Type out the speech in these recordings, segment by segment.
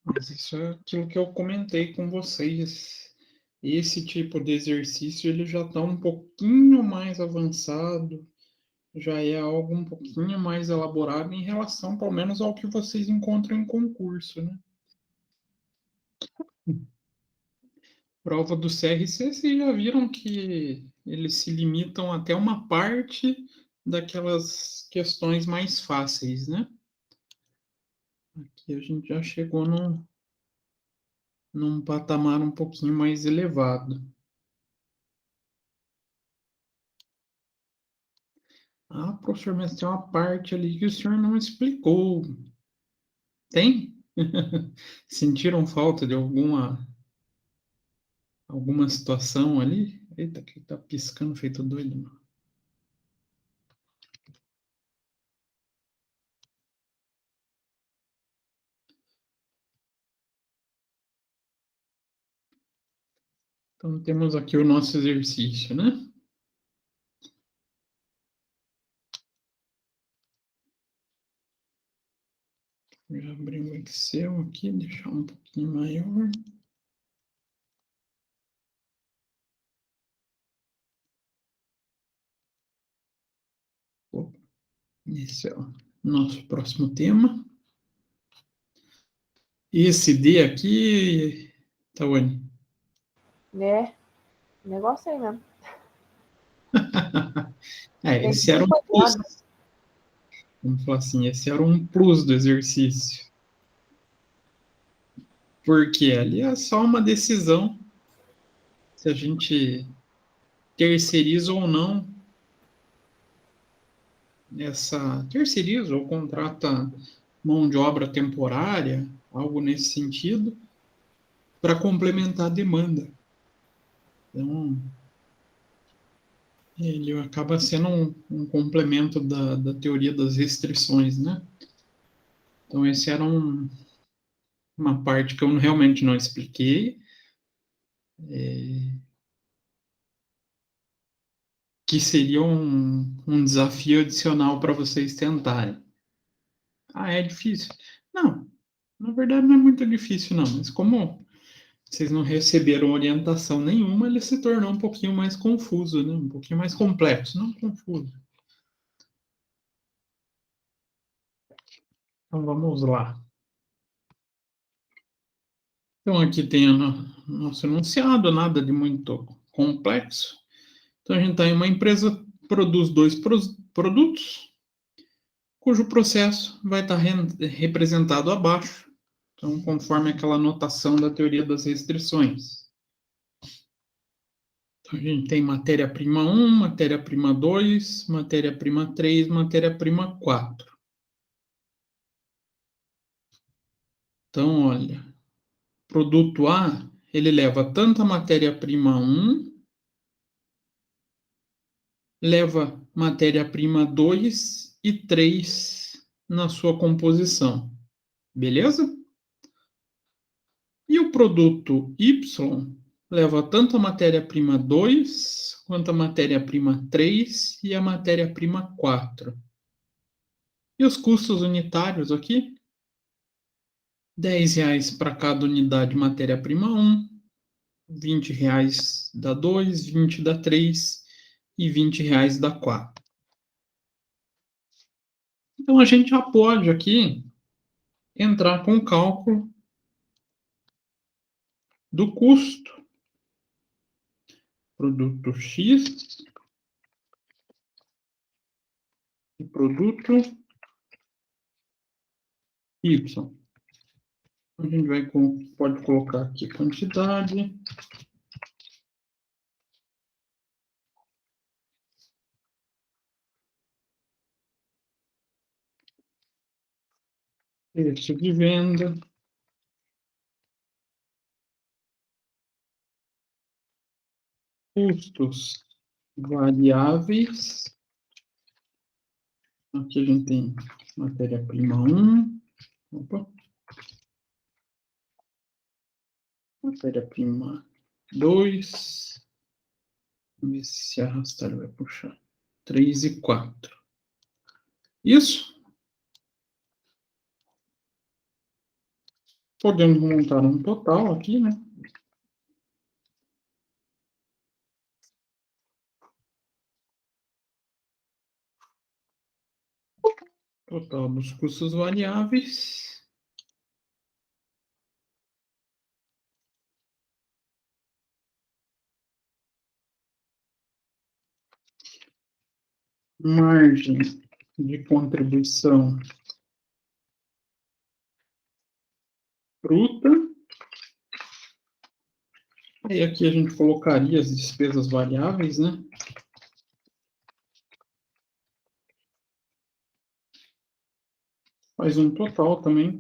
Mas isso é aquilo que eu comentei com vocês. Esse tipo de exercício ele já está um pouquinho mais avançado, já é algo um pouquinho mais elaborado em relação, pelo menos, ao que vocês encontram em concurso, né? Prova do CRC, vocês já viram que eles se limitam até uma parte daquelas questões mais fáceis, né? Aqui a gente já chegou num patamar um pouquinho mais elevado. Ah, professor, mas tem uma parte ali que o senhor não explicou. Tem? Sentiram falta de alguma situação ali? Eita, que tá piscando feito doido, mano. Então, temos aqui o nosso exercício, né? Já abri o Excel aqui, deixar um pouquinho maior. Esse é o nosso próximo tema. Esse D aqui, Tawane. Né? Negócio aí mesmo. Esse era um plus. Vamos falar assim, esse era um plus do exercício. Porque ali é só uma decisão se a gente terceiriza ou não terceiriza ou contrata mão de obra temporária, algo nesse sentido, para complementar a demanda. Então, ele acaba sendo um complemento da teoria das restrições, né? Então, esse era uma parte que eu realmente não expliquei, que seria um desafio adicional para vocês tentarem. Ah, é difícil? Não, na verdade não é muito difícil, não, mas como vocês não receberam orientação nenhuma, ele se tornou um pouquinho mais confuso, né? Um pouquinho mais complexo, não confuso. Então vamos lá. Então aqui tem o nosso enunciado, nada de muito complexo. Então a gente está em uma empresa que produz dois produtos, cujo processo vai estar representado abaixo. Então, conforme aquela notação da teoria das restrições. Então, a gente tem matéria-prima 1, matéria-prima 2, matéria-prima 3, matéria-prima 4. Então, olha, produto A, ele leva tanto a matéria-prima 1, leva matéria-prima 2 e 3 na sua composição. Beleza? E o produto Y leva tanto a matéria-prima 2 quanto a matéria-prima 3 e a matéria-prima 4. E os custos unitários aqui? R$ 10 para cada unidade matéria-prima 1, R$ 20 da 2, 20 da 3 e R$ 20 da 4. Então, a gente já pode aqui entrar com o cálculo do custo. Produto X e produto Y. A gente pode colocar aqui quantidade. Preço de venda. Custos variáveis. Aqui a gente tem matéria-prima 1. Opa. Matéria-prima 2. Vamos ver se arrastar ele vai puxar. 3 e 4. Isso? Podemos montar um total aqui, né? Total dos custos variáveis. Margem de contribuição bruta. E aqui a gente colocaria as despesas variáveis, né? Faz um total também.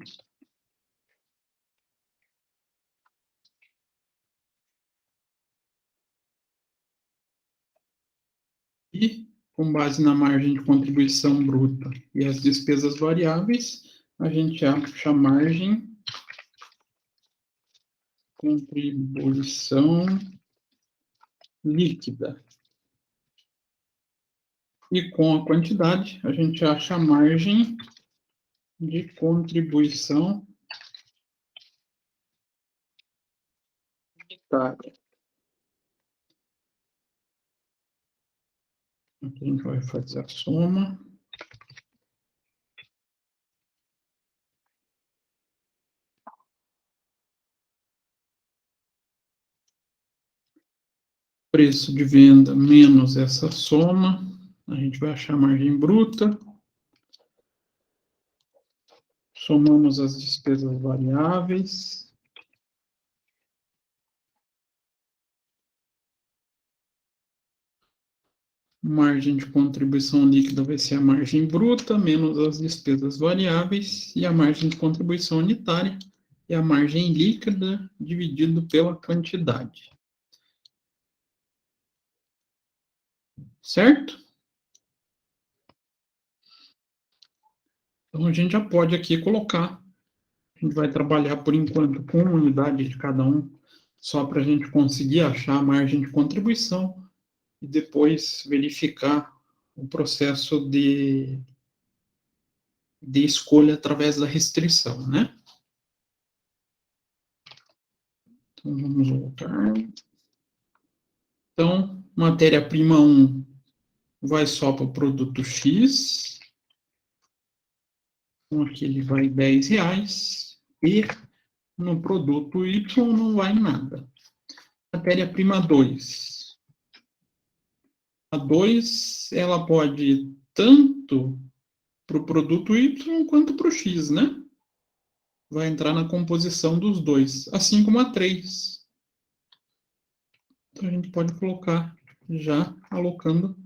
E, com base na margem de contribuição bruta e as despesas variáveis, a gente acha a margem de contribuição líquida. E com a quantidade, a gente acha a margem de contribuição unitária. Aqui a gente vai fazer a soma. Preço de venda menos essa soma, a gente vai achar a margem bruta. Somamos as despesas variáveis. Margem de contribuição líquida vai ser a margem bruta, menos as despesas variáveis, e a margem de contribuição unitária é a margem líquida dividido pela quantidade. Certo? Então, a gente já pode aqui colocar. A gente vai trabalhar, por enquanto, com uma unidade de cada um, só para a gente conseguir achar a margem de contribuição e depois verificar o processo de escolha através da restrição, né? Então, vamos voltar. Então, matéria-prima 1 vai só para o produto X. Então, aqui ele vai R$10. E no produto Y não vai nada. Matéria-prima 2. A 2, ela pode ir tanto para o produto Y quanto para o X, né? Vai entrar na composição dos dois. Assim como a 3. Então, a gente pode colocar já alocando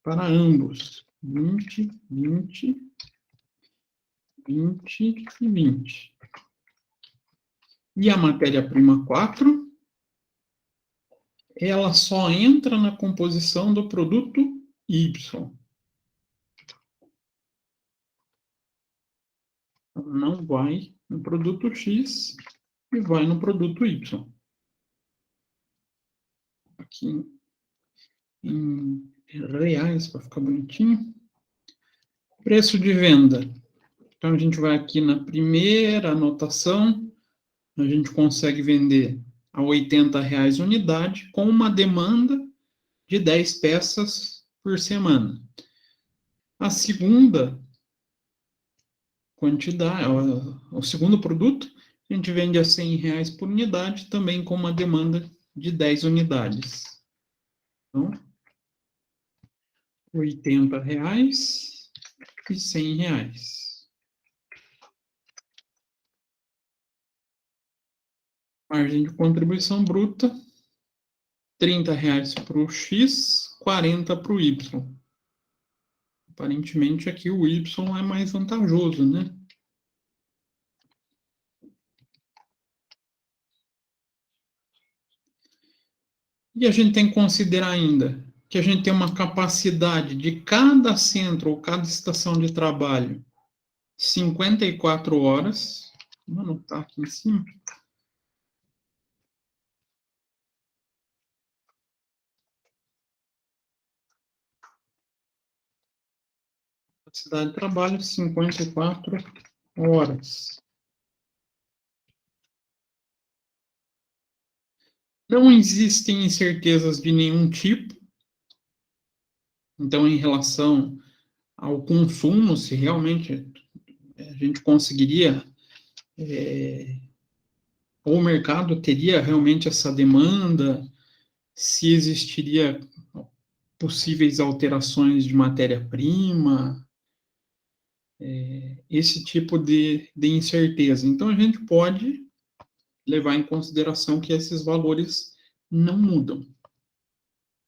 para ambos. 20, 20, 20 e 20. E a matéria-prima 4, ela só entra na composição do produto Y. Ela não vai no produto X e vai no produto Y. Aqui em reais, para ficar bonitinho. Preço de venda. Então, a gente vai aqui na primeira anotação, a gente consegue vender a R$80 unidade, com uma demanda de 10 peças por semana. A segunda quantidade, o segundo produto, a gente vende a R$100 por unidade, também com uma demanda de 10 unidades. Então, R$80 e R$100. Margem de contribuição bruta, R$30 para o X, 40 para o Y. Aparentemente aqui o Y é mais vantajoso, né? E a gente tem que considerar ainda que a gente tem uma capacidade de cada centro ou cada estação de trabalho 54 horas. Vou anotar aqui em cima. Capacidade de trabalho 54 horas. Não existem incertezas de nenhum tipo. Então, em relação ao consumo, se realmente a gente conseguiria, ou o mercado teria realmente essa demanda, se existiria possíveis alterações de matéria-prima, esse tipo de incerteza. Então, a gente pode levar em consideração que esses valores não mudam.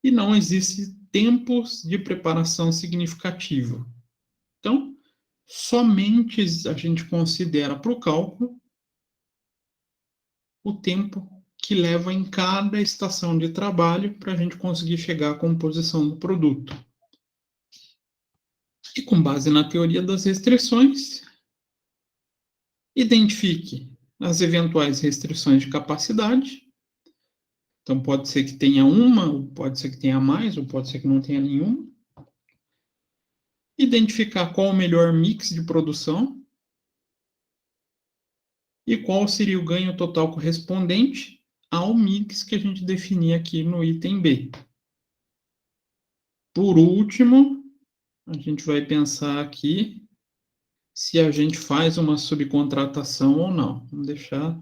E não existe tempos de preparação significativa. Então, somente a gente considera para o cálculo o tempo que leva em cada estação de trabalho para a gente conseguir chegar à composição do produto. E com base na teoria das restrições, identifique as eventuais restrições de capacidade. Então, pode ser que tenha uma, ou pode ser que tenha mais, ou pode ser que não tenha nenhuma. Identificar qual o melhor mix de produção e qual seria o ganho total correspondente ao mix que a gente definir aqui no item B. Por último, a gente vai pensar aqui se a gente faz uma subcontratação ou não. Vamos deixar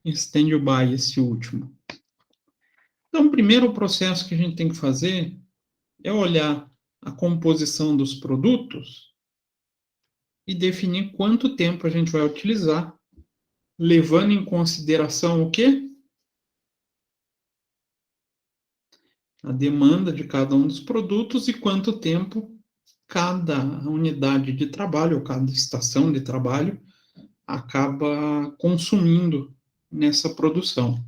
em stand-by esse último. Então, o primeiro processo que a gente tem que fazer é olhar a composição dos produtos e definir quanto tempo a gente vai utilizar, levando em consideração o quê? A demanda de cada um dos produtos e quanto tempo cada unidade de trabalho, ou cada estação de trabalho, acaba consumindo nessa produção.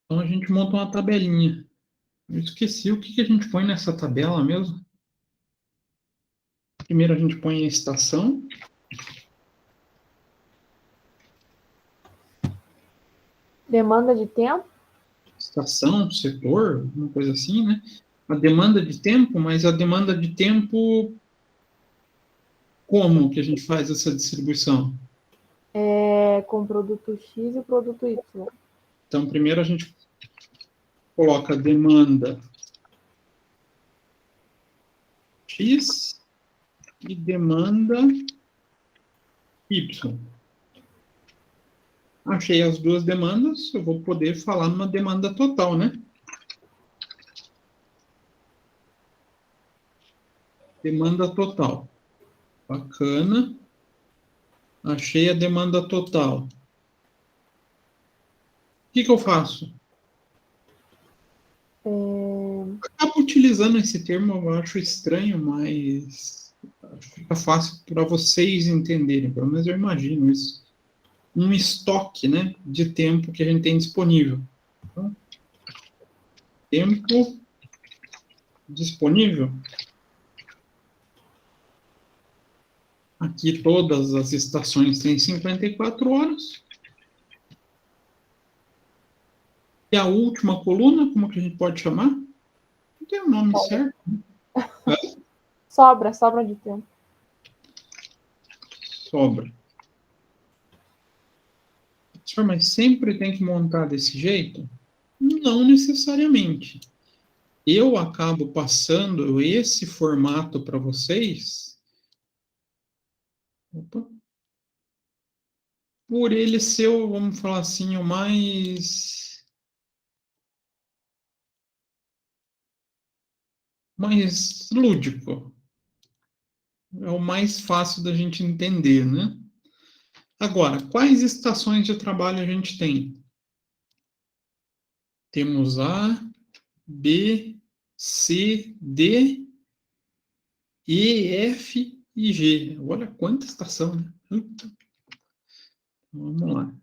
Então, a gente monta uma tabelinha. Eu esqueci o que a gente põe nessa tabela mesmo. Primeiro, a gente põe a estação. Demanda de tempo? Estação, setor, uma coisa assim, né? A demanda de tempo, mas a demanda de tempo, como que a gente faz essa distribuição? Com o produto X e o produto Y. Então, primeiro a gente coloca a demanda X e demanda Y. Achei as duas demandas, eu vou poder falar numa demanda total, né? Demanda total. Bacana. Achei a demanda total. O que eu faço? Acabo utilizando esse termo, eu acho estranho, mas fica fácil para vocês entenderem, pelo menos eu imagino isso. Um estoque, né, de tempo que a gente tem disponível. Então, tempo disponível. Aqui todas as estações têm 54 horas. E a última coluna, como que a gente pode chamar? Não tem o nome certo. Sobra de tempo. Sobra. Mas sempre tem que montar desse jeito? Não necessariamente. Eu acabo passando esse formato para vocês. Opa. Por ele ser, vamos falar assim, o mais lúdico. É o mais fácil da gente entender, né? Agora, quais estações de trabalho a gente tem? Temos A, B, C, D, E, F e G. Olha quanta estação, né? Vamos lá.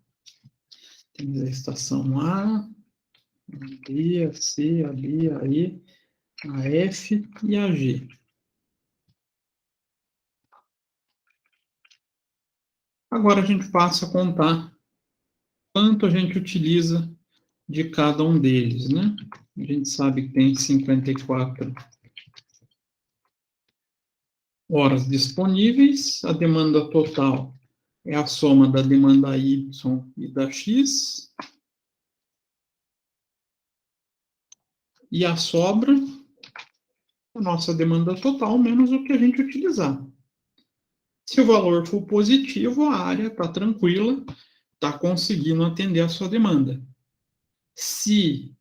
Temos a estação A, a B, a C, a D, a E, a F e a G. Agora a gente passa a contar quanto a gente utiliza de cada um deles, né? A gente sabe que tem 54 horas disponíveis, a demanda total é a soma da demanda Y e da X, e a sobra, a nossa demanda total, menos o que a gente utilizar. Se o valor for positivo, a área está tranquila, está conseguindo atender a sua demanda. Se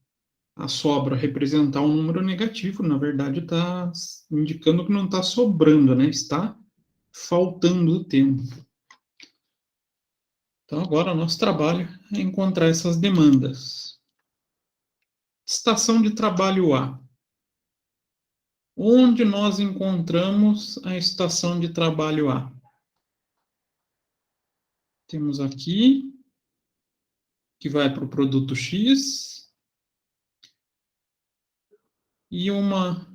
a sobra representar um número negativo, na verdade está indicando que não está sobrando, né? Está faltando tempo. Então, agora o nosso trabalho é encontrar essas demandas. Estação de trabalho A. Onde nós encontramos a estação de trabalho A? Temos aqui, que vai para o produto X, e uma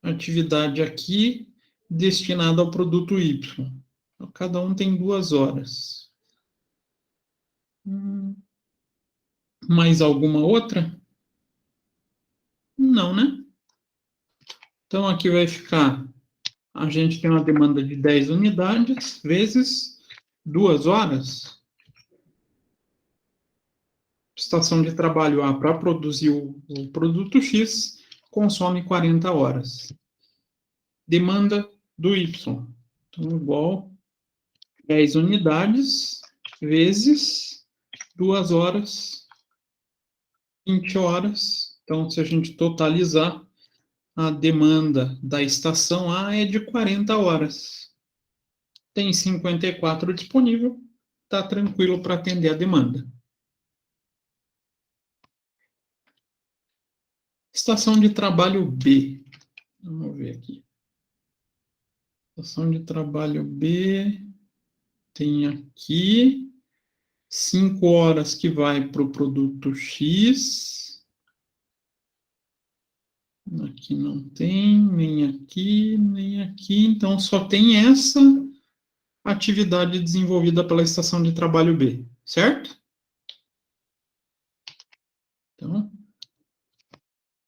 atividade aqui destinada ao produto Y. Então, cada um tem 2 horas. Mais alguma outra? Não, né? Então, aqui vai ficar, a gente tem uma demanda de 10 unidades, vezes 2 horas. Estação de trabalho A para produzir o produto X consome 40 horas. Demanda do Y. Então, igual 10 unidades vezes 2 horas, 20 horas. Então, se a gente totalizar, a demanda da estação A é de 40 horas. Tem 54 disponível, está tranquilo para atender a demanda. Estação de trabalho B. Vamos ver aqui. Estação de trabalho B tem aqui 5 horas que vai para o produto X. Aqui não tem, nem aqui, nem aqui. Então, só tem essa atividade desenvolvida pela estação de trabalho B, certo? Então,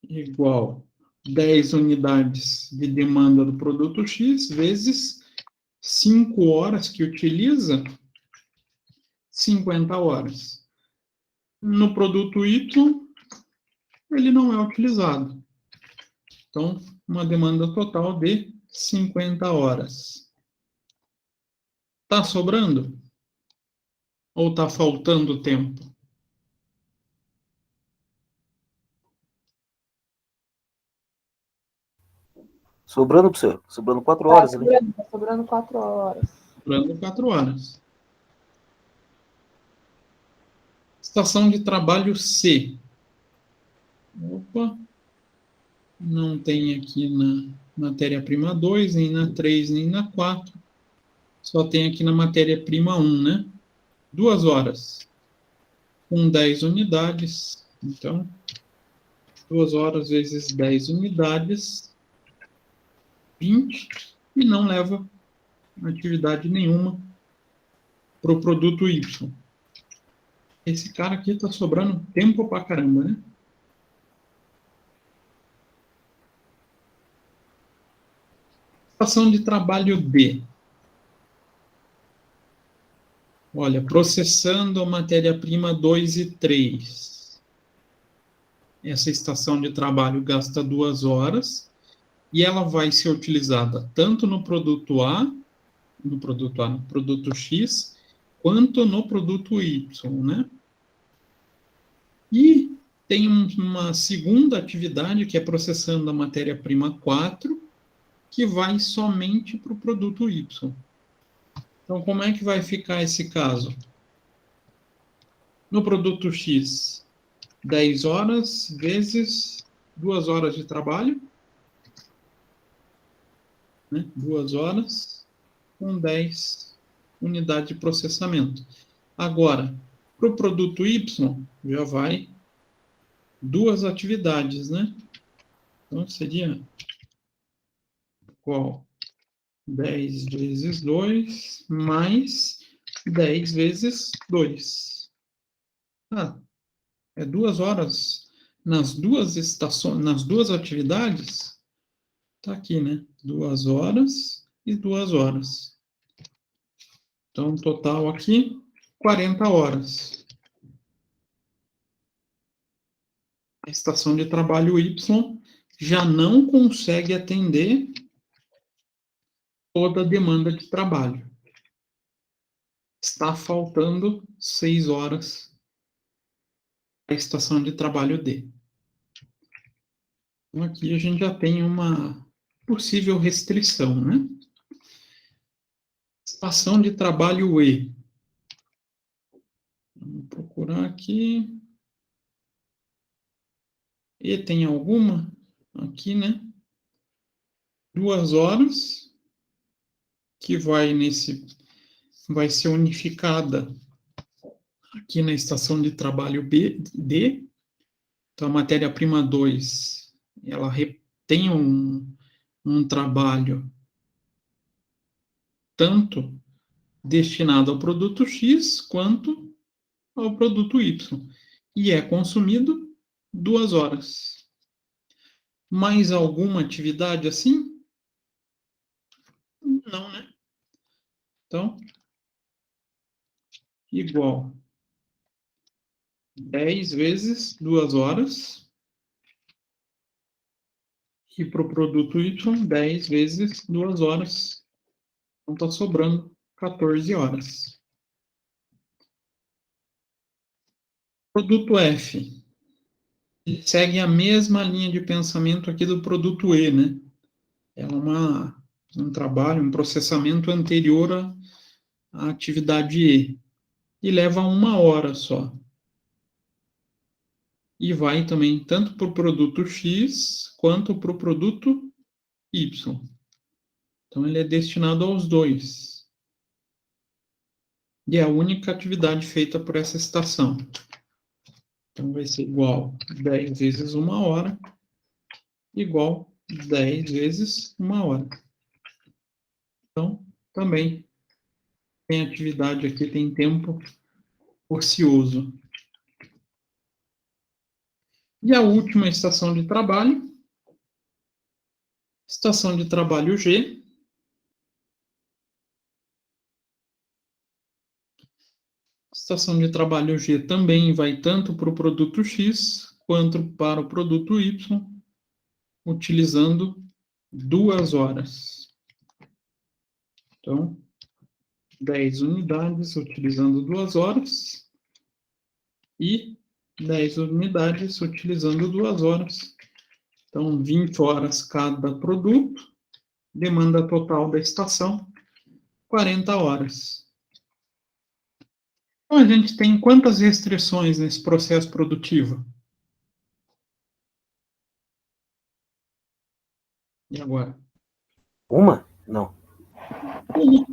igual 10 unidades de demanda do produto X vezes 5 horas que utiliza, 50 horas. No produto Y, ele não é utilizado. Então, uma demanda total de 50 horas. Está sobrando? Ou está faltando tempo? Sobrando, professor? Sobrando 4 horas ali. Tá sobrando 4 horas. Sobrando 4 horas. Estação de trabalho C. Opa. Não tem aqui na matéria-prima 2, nem na 3, nem na 4. Só tem aqui na matéria-prima 1, né? 2 horas. Com 10 unidades. Então, 2 horas vezes 10 unidades, 20, e não leva atividade nenhuma para o produto Y. Esse cara aqui está sobrando tempo pra caramba, né? Estação de trabalho D. Olha, processando a matéria-prima 2 e 3. Essa estação de trabalho gasta 2 horas e ela vai ser utilizada tanto no produto no produto X, quanto no produto Y, né? E tem uma segunda atividade, que é processando a matéria-prima 4, que vai somente para o produto Y. Então, como é que vai ficar esse caso? No produto X, 10 horas vezes 2 horas de trabalho, né? 2 horas com 10 unidades de processamento. Agora, para o produto Y, já vai 2 atividades, né? Então, seria qual? 10 vezes 2, mais 10 vezes 2. Ah, é 2 horas nas duas estações, nas duas atividades. Tá aqui, né? 2 horas e 2 horas. Então, total aqui, 40 horas. a estação de trabalho Y já não consegue atender toda a demanda de trabalho. Está faltando 6 horas para a estação de trabalho D. Então, aqui a gente já tem uma possível restrição, né? Estação de trabalho E. Vamos procurar aqui. E tem alguma? Aqui, né? 2 horas, que vai ser unificada aqui na estação de trabalho D. Então, a matéria-prima 2, ela tem um trabalho tanto destinado ao produto X quanto ao produto Y. E é consumido 2 horas. Mais alguma atividade assim? Não, né? Então, igual 10 vezes 2 horas. E para o produto Y, 10 vezes 2 horas. Então, está sobrando 14 horas. Produto F. Ele segue a mesma linha de pensamento aqui do produto E, né? É um trabalho, um processamento anterior à atividade E. E leva 1 hora só. E vai também tanto para o produto X quanto para o produto Y. Então, ele é destinado aos dois. E é a única atividade feita por essa estação. Então, vai ser igual 10 vezes 1 hora, igual 10 vezes 1 hora. Então, também tem atividade aqui, tem tempo ocioso. E a última estação de trabalho, estação de trabalho G. Estação de trabalho G também vai tanto para o produto X quanto para o produto Y, utilizando 2 horas. Então, 10 unidades utilizando 2 horas e 10 unidades utilizando 2 horas. Então, 20 horas cada produto, demanda total da estação, 40 horas. Então, a gente tem quantas restrições nesse processo produtivo? E agora? Uma? Não. Uma.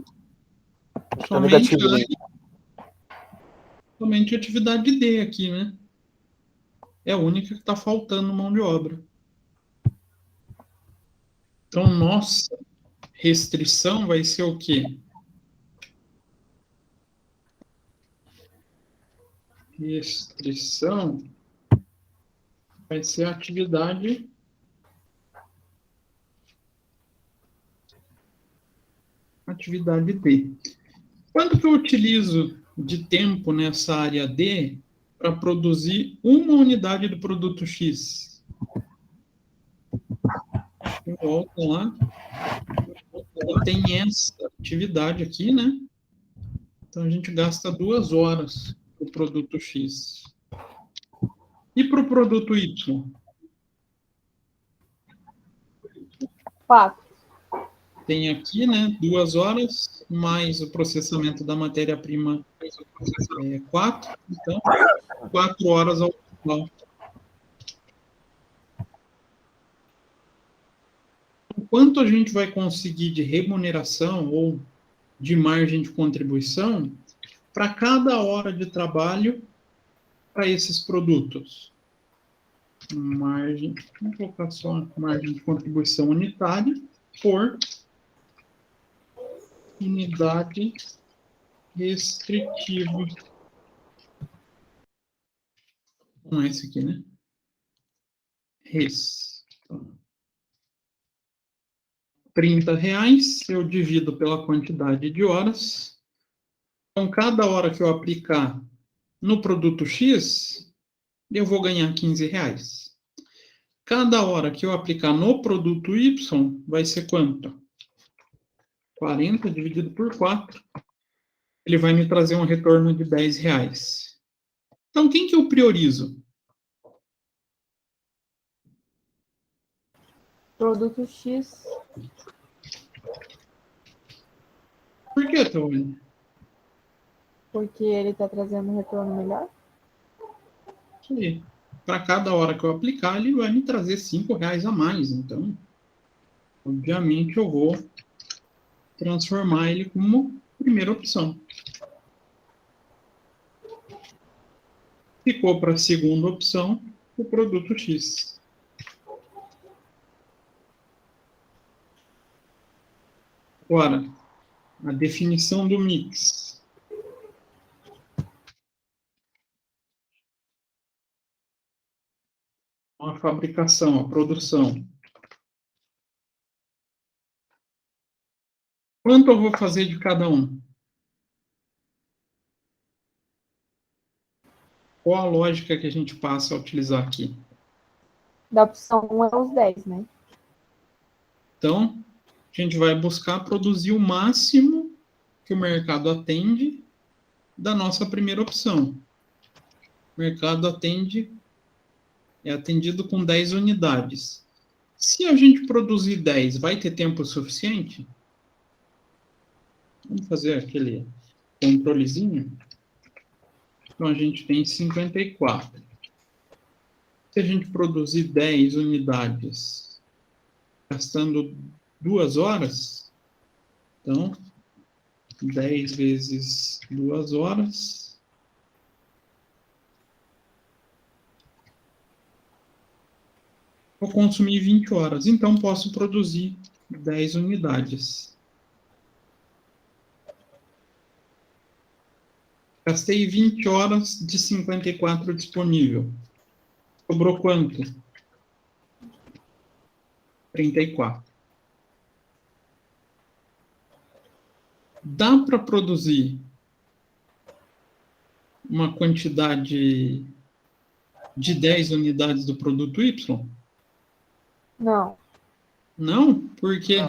Tá negativo. Somente a atividade D aqui, né? É a única que está faltando mão de obra. Então, nossa restrição vai ser o quê? Restrição vai ser a atividade D. Quanto que eu utilizo de tempo nessa área D para produzir uma unidade do produto X? Eu volto lá. Tem essa atividade aqui, né? Então, a gente gasta 2 horas para o produto X. E para o produto Y? 4. Tem aqui, né, 2 horas, mais o processamento da matéria-prima 4. Então, 4 horas ao total. Quanto a gente vai conseguir de remuneração ou de margem de contribuição para cada hora de trabalho para esses produtos? Margem, vamos colocar só margem de contribuição unitária por unidade restritiva. Com esse aqui, né? Res. R$30, eu divido pela quantidade de horas. Então, cada hora que eu aplicar no produto X, eu vou ganhar R$15. Cada hora que eu aplicar no produto Y, vai ser quanto? 40 dividido por 4. Ele vai me trazer um retorno de R$10. Então, quem que eu priorizo? Produto X. Por que, Tony? Porque ele está trazendo um retorno melhor? Para cada hora que eu aplicar, ele vai me trazer R$5 a mais. Então, obviamente, eu vou transformar ele como primeira opção. Ficou para a segunda opção o produto X. Agora, a definição do mix. A fabricação, a produção. Quanto eu vou fazer de cada um? Qual a lógica que a gente passa a utilizar aqui? Da opção 1 é os 10, né? Então, a gente vai buscar produzir o máximo que o mercado atende da nossa primeira opção. O mercado é atendido com 10 unidades. Se a gente produzir 10, vai ter tempo suficiente? Vamos fazer aquele controlezinho. Então, a gente tem 54. Se a gente produzir 10 unidades, gastando 2 horas, então, 10 vezes 2 horas, vou consumir 20 horas. Então, posso produzir 10 unidades. Gastei 20 horas de 54 disponível. Sobrou quanto? 34. Dá para produzir uma quantidade de 10 unidades do produto Y? Não. Não? Por quê?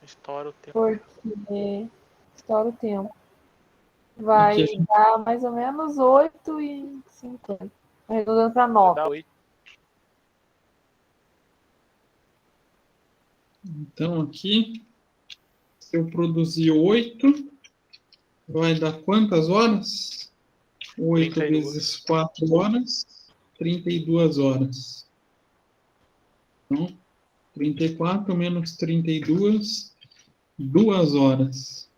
Estoura o tempo. Porque estoura o tempo. Vai dar mais ou menos 8,50. Arredondando para 9. Dá 8. Então, aqui, se eu produzir 8, vai dar quantas horas? 8 32. vezes 4 horas, 32 horas. Então, 34 menos 32, 2 horas.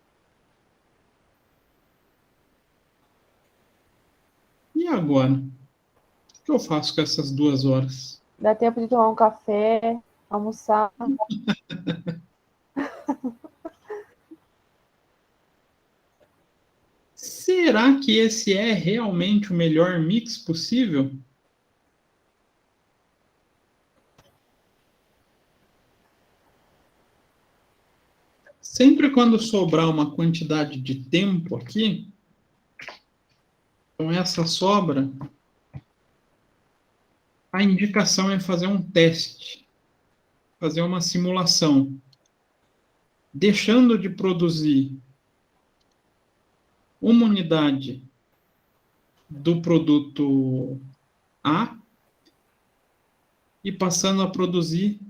E agora? O que eu faço com essas 2 horas? Dá tempo de tomar um café, almoçar. Será que esse é realmente o melhor mix possível? Sempre quando sobrar uma quantidade de tempo aqui, com essa sobra, a indicação é fazer um teste, fazer uma simulação. Deixando de produzir uma unidade do produto A e passando a produzir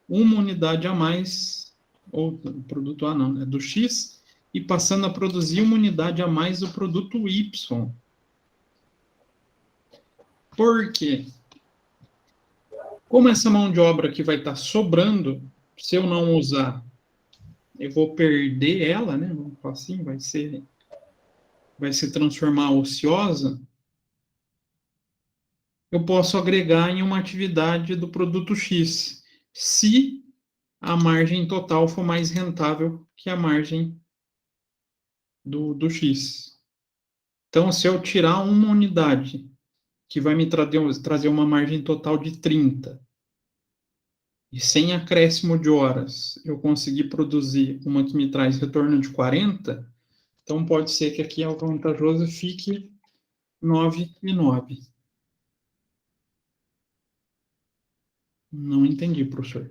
uma unidade a mais, ou produto A não, né, do X, e passando a produzir uma unidade a mais do produto Y. Por quê? Como essa mão de obra aqui vai estar sobrando, se eu não usar, eu vou perder ela, né? Vamos falar assim, vai se transformar ociosa. Eu posso agregar em uma atividade do produto X, se a margem total for mais rentável que a margem do X. Então, se eu tirar uma unidade que vai me trazer uma margem total de 30, e sem acréscimo de horas, eu conseguir produzir uma que me traz retorno de 40, então pode ser que aqui a vantajosa fique 9 e 9. Não entendi, professor.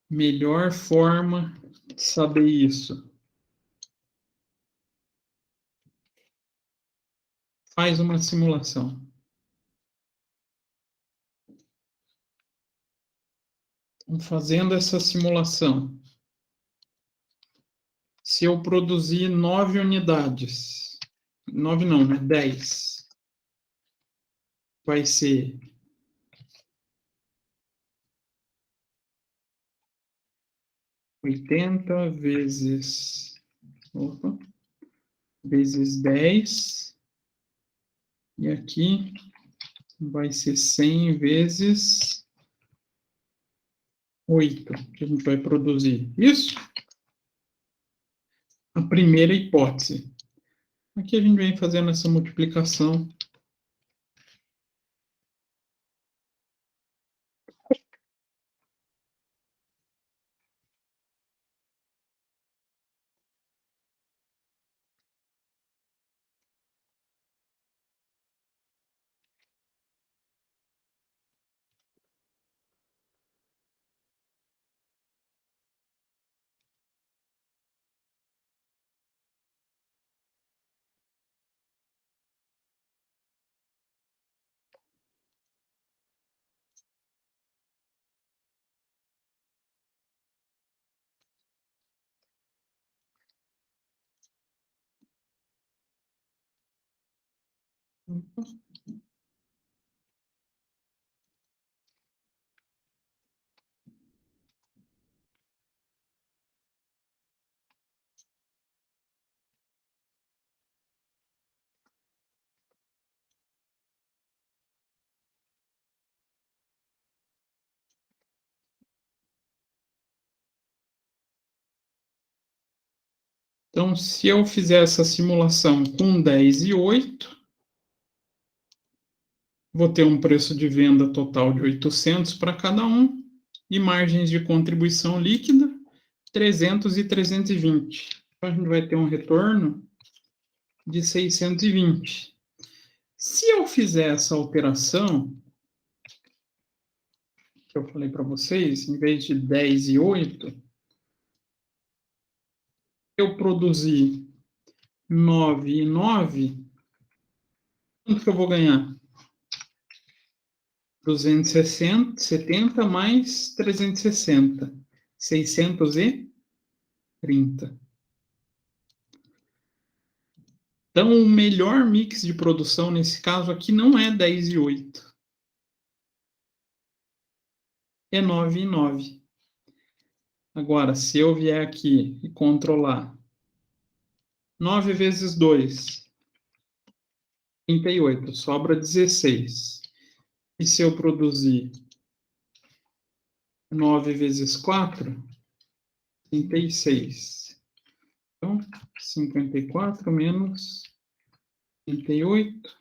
Melhor forma de saber isso. Faz uma simulação. Fazendo essa simulação, se eu produzir 9 unidades, 9 não, né? 10, vai ser 80 vezes 10, e aqui vai ser 100 vezes 8, que a gente vai produzir. Isso? A primeira hipótese. Aqui a gente vem fazendo essa multiplicação. Então, se eu fizer essa simulação com 10 e 8, vou ter um preço de venda total de 800 para cada um e margens de contribuição líquida 300 e 320. Então, a gente vai ter um retorno de 620. Se eu fizer essa alteração, que eu falei para vocês, em vez de 10 e 8, eu produzir 9 e 9, quanto que eu vou ganhar? 270 mais 360, 630. Então, o melhor mix de produção nesse caso aqui não é 10 e 8. É 9 e 9. Agora, se eu vier aqui e controlar 9 vezes 2, 38, sobra 16. E se eu produzir 9 vezes 4, 36. Então, 54 menos 38.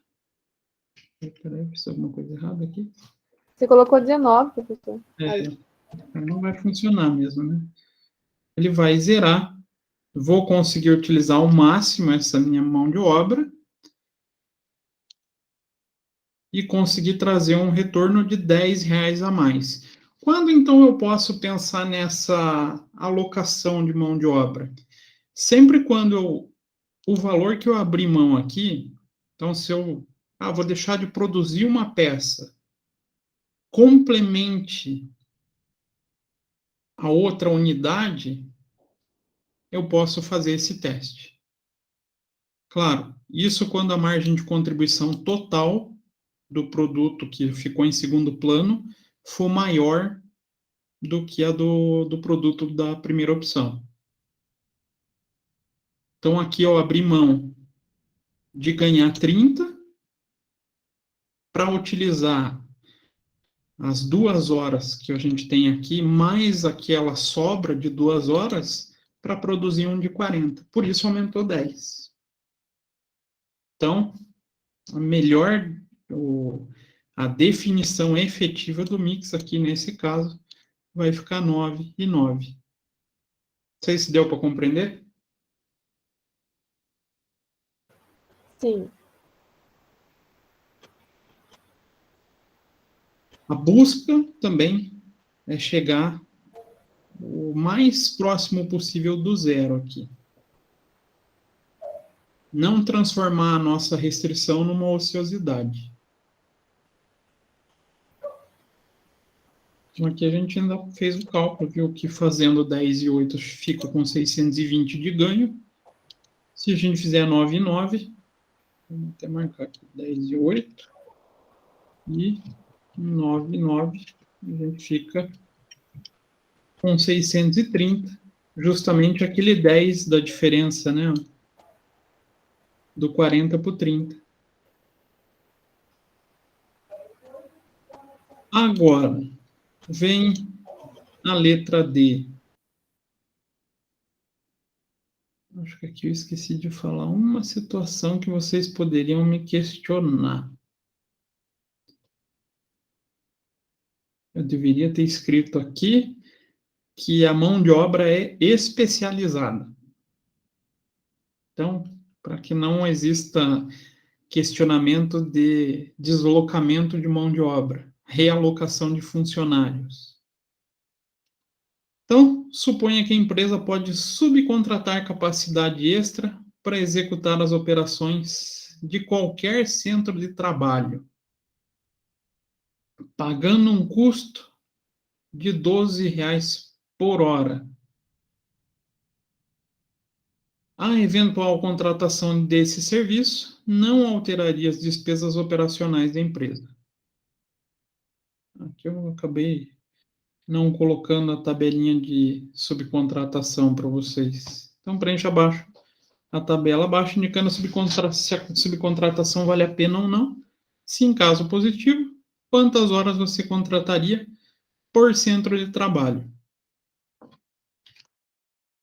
Peraí, fiz alguma coisa errada aqui. Você colocou 19, professor. Não vai funcionar mesmo, né? Ele vai zerar. Vou conseguir utilizar ao máximo essa minha mão de obra e conseguir trazer um retorno de R$10 a mais. Quando, então, eu posso pensar nessa alocação de mão de obra? Sempre quando o valor que eu abri mão aqui, então, se eu vou deixar de produzir uma peça, complemente a outra unidade, eu posso fazer esse teste. Claro, isso quando a margem de contribuição total do produto que ficou em segundo plano for maior do que a do produto da primeira opção. Então, aqui eu abri mão de ganhar 30 para utilizar as 2 horas que a gente tem aqui, mais aquela sobra de 2 horas, para produzir um de 40. Por isso, aumentou 10. Então, a definição efetiva do mix aqui, nesse caso, vai ficar 9 e 9. Não sei se deu para compreender. Sim. A busca também é chegar o mais próximo possível do zero aqui. Não transformar a nossa restrição numa ociosidade. Então, aqui a gente ainda fez o cálculo, viu que fazendo 10 e 8 fica com 620 de ganho. Se a gente fizer 9 e 9, vamos até marcar aqui 10 e 8, e 9 e 9, a gente fica com 630, justamente aquele 10 da diferença, né? Do 40 para o 30. Agora, vem a letra D. Acho que aqui eu esqueci de falar uma situação que vocês poderiam me questionar. Eu deveria ter escrito aqui que a mão de obra é especializada. Então, para que não exista questionamento de deslocamento de mão de obra, realocação de funcionários. Então, suponha que a empresa pode subcontratar capacidade extra para executar as operações de qualquer centro de trabalho, pagando um custo de R$ 12 por hora. A eventual contratação desse serviço não alteraria as despesas operacionais da empresa. Aqui eu acabei não colocando a tabelinha de subcontratação para vocês. Então, preencha abaixo a tabela abaixo, indicando se a subcontratação vale a pena ou não. Se em caso positivo, quantas horas você contrataria por centro de trabalho?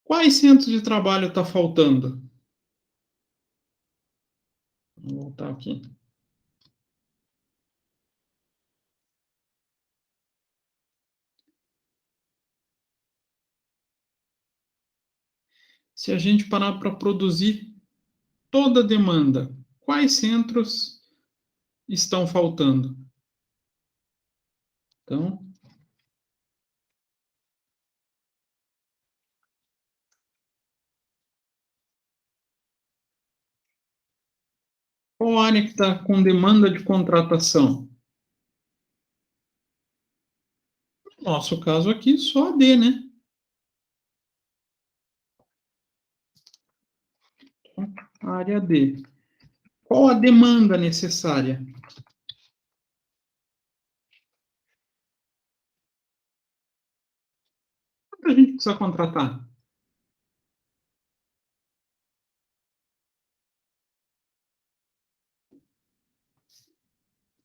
Quais centros de trabalho está faltando? Vou voltar aqui. Se a gente parar para produzir toda a demanda, quais centros estão faltando? Então, qual área que está com demanda de contratação? No nosso caso aqui, só a D, né? A área D. Qual a demanda necessária? Quanto a gente precisa contratar?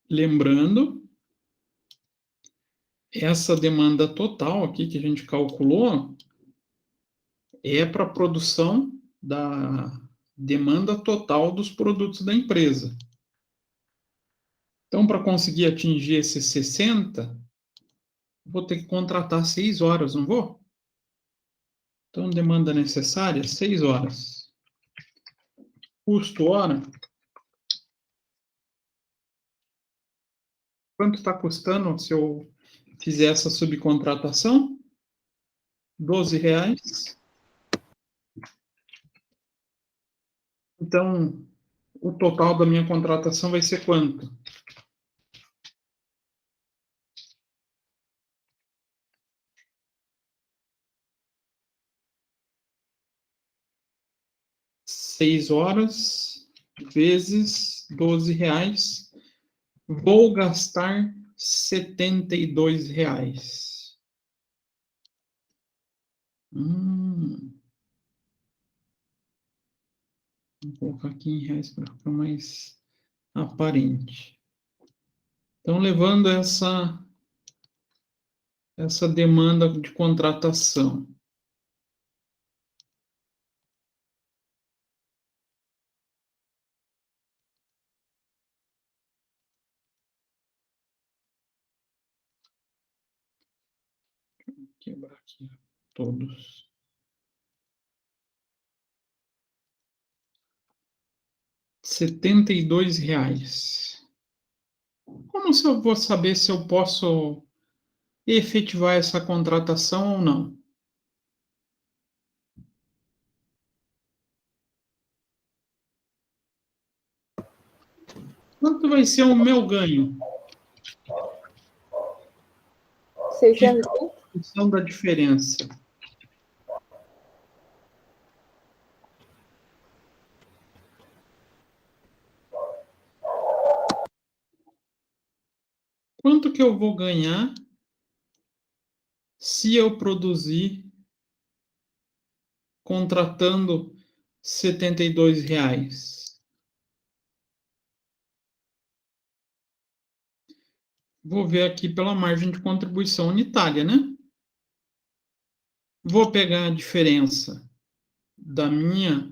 Lembrando, essa demanda total aqui que a gente calculou é para a produção da demanda total dos produtos da empresa. Então, para conseguir atingir esses 60, vou ter que contratar 6 horas, não vou? Então, demanda necessária, 6 horas. Custo hora. Quanto está custando se eu fizer essa subcontratação? R$ 12. Então, o total da minha contratação vai ser quanto? Seis horas vezes R$ 12. Vou gastar R$ 72. Vou colocar aqui em reais para ficar mais aparente. Então, levando essa demanda de contratação. Vou quebrar aqui todos. R$ 72. Como Como se eu vou saber se eu posso efetivar essa contratação ou não? Quanto vai ser o meu ganho? 600. Função da diferença. Quanto que eu vou ganhar se eu produzir contratando R$ 72? Vou ver aqui pela margem de contribuição unitária, né? Vou pegar a diferença da minha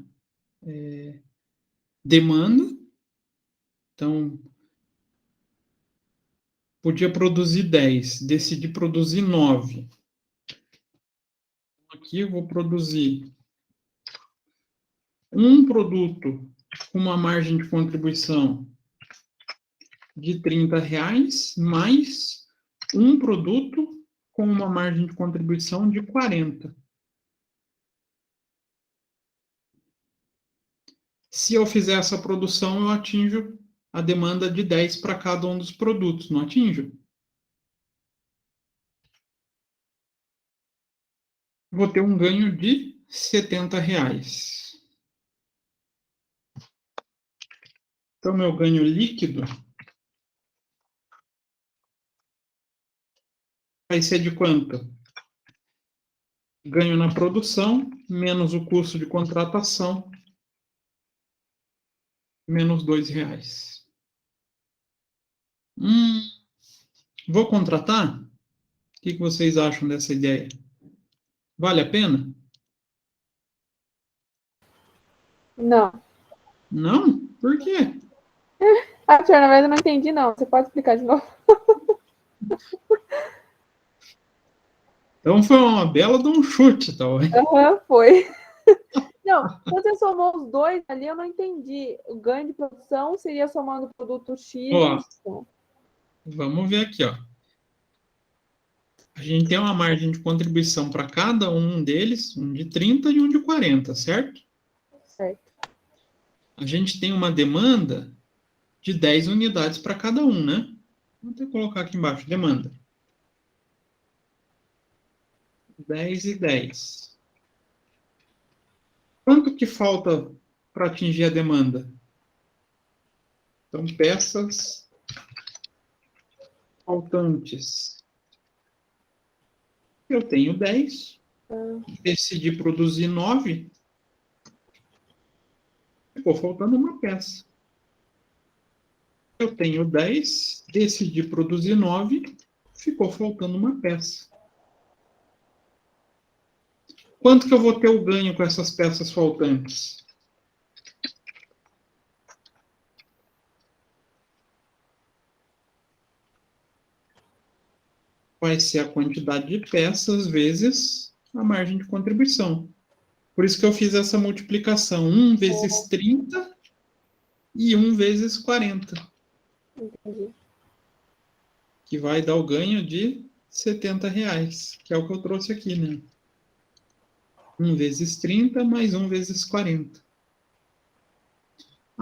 demanda. Então, podia produzir 10, decidi produzir 9. Aqui eu vou produzir um produto com uma margem de contribuição de R$ 30, mais um produto com uma margem de contribuição de 40. Se eu fizer essa produção, eu atinjo a demanda de 10 para cada um dos produtos, não atinjo? Vou ter um ganho de R$ 70. Então, meu ganho líquido vai ser de quanto? Ganho na produção, menos o custo de contratação, menos R$ 2. Vou contratar? O que vocês acham dessa ideia? Vale a pena? Não. Não? Por quê? Ah, tia, na verdade eu não entendi, não. Você pode explicar de novo? Então foi uma bela de um chute, talvez. Aham, foi. Não, quando você somou os dois ali, eu não entendi. O ganho de produção seria somando o produto X Ó, e Y. vamos ver aqui, ó. A gente tem uma margem de contribuição para cada um deles, um de 30 e um de 40, certo? Certo. A gente tem uma demanda de 10 unidades para cada um, né? Vou até colocar aqui embaixo, demanda. 10 e 10. Quanto que falta para atingir a demanda? Então, peças faltantes. Eu tenho 10. Decidi produzir 9. Ficou faltando uma peça. Eu tenho 10. Decidi produzir 9. Ficou faltando uma peça. Quanto que eu vou ter o ganho com essas peças faltantes? Vai ser a quantidade de peças vezes a margem de contribuição. Por isso que eu fiz essa multiplicação. 1 vezes 30 e 1 vezes 40. Entendi. Que vai dar o ganho de R$ 70, que é o que eu trouxe aqui, né? 1 vezes 30 mais 1 vezes 40.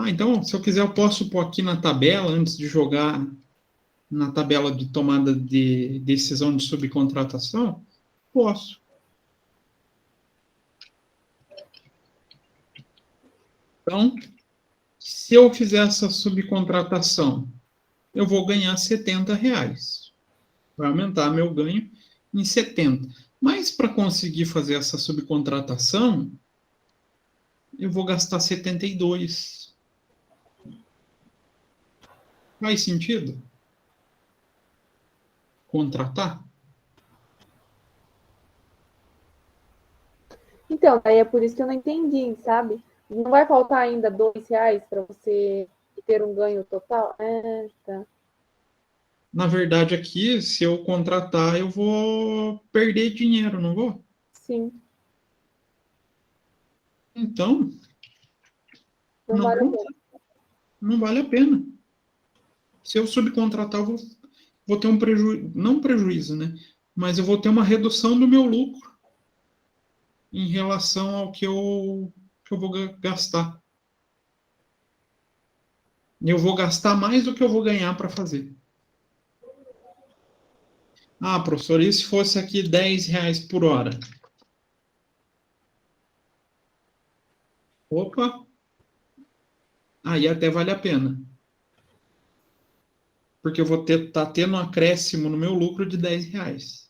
Então, se eu quiser, eu posso pôr aqui na tabela, antes de jogar na tabela de tomada de decisão de subcontratação? Posso. Então, se eu fizer essa subcontratação, eu vou ganhar R$ 70. Vai aumentar meu ganho em 70. Mas para conseguir fazer essa subcontratação, eu vou gastar 72. Faz sentido? Contratar? Então, aí é por isso que eu não entendi, sabe? Não vai faltar ainda R$ 2 para você ter um ganho total? Tá. Na verdade, aqui, se eu contratar, eu vou perder dinheiro, não vou? Sim. Então, Não vale a pena. não vale a pena. Se eu subcontratar, eu vou ter um prejuízo, não prejuízo, né? Mas eu vou ter uma redução do meu lucro em relação ao que eu vou gastar. Eu vou gastar mais do que eu vou ganhar para fazer. Ah, professor, e se fosse aqui R$10 por hora? Opa, aí até vale a pena. Porque eu vou estar tendo um acréscimo no meu lucro de R$10.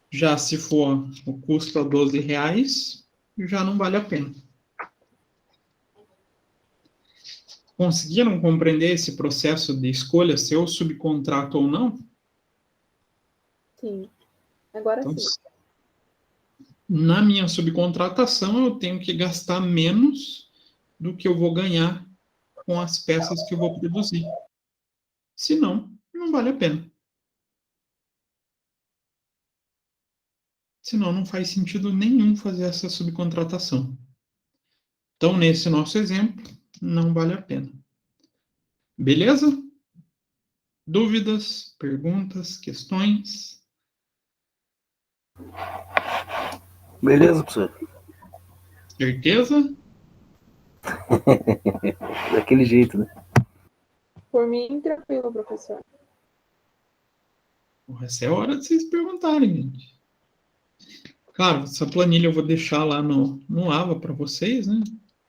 Já se for o custo a R$12, já não vale a pena. Conseguiram compreender esse processo de escolha, se eu subcontrato ou não? Sim. Agora Então, sim. na minha subcontratação, eu tenho que gastar menos do que eu vou ganhar com as peças que eu vou produzir. Senão, não vale a pena. Senão, não faz sentido nenhum fazer essa subcontratação. Então, nesse nosso exemplo, não vale a pena. Beleza? Dúvidas, perguntas, questões? Beleza, professor? Certeza? Daquele jeito, né? Por mim, tranquilo, professor. Essa é a hora de vocês perguntarem, gente. Claro, essa planilha eu vou deixar lá no AVA para vocês, né?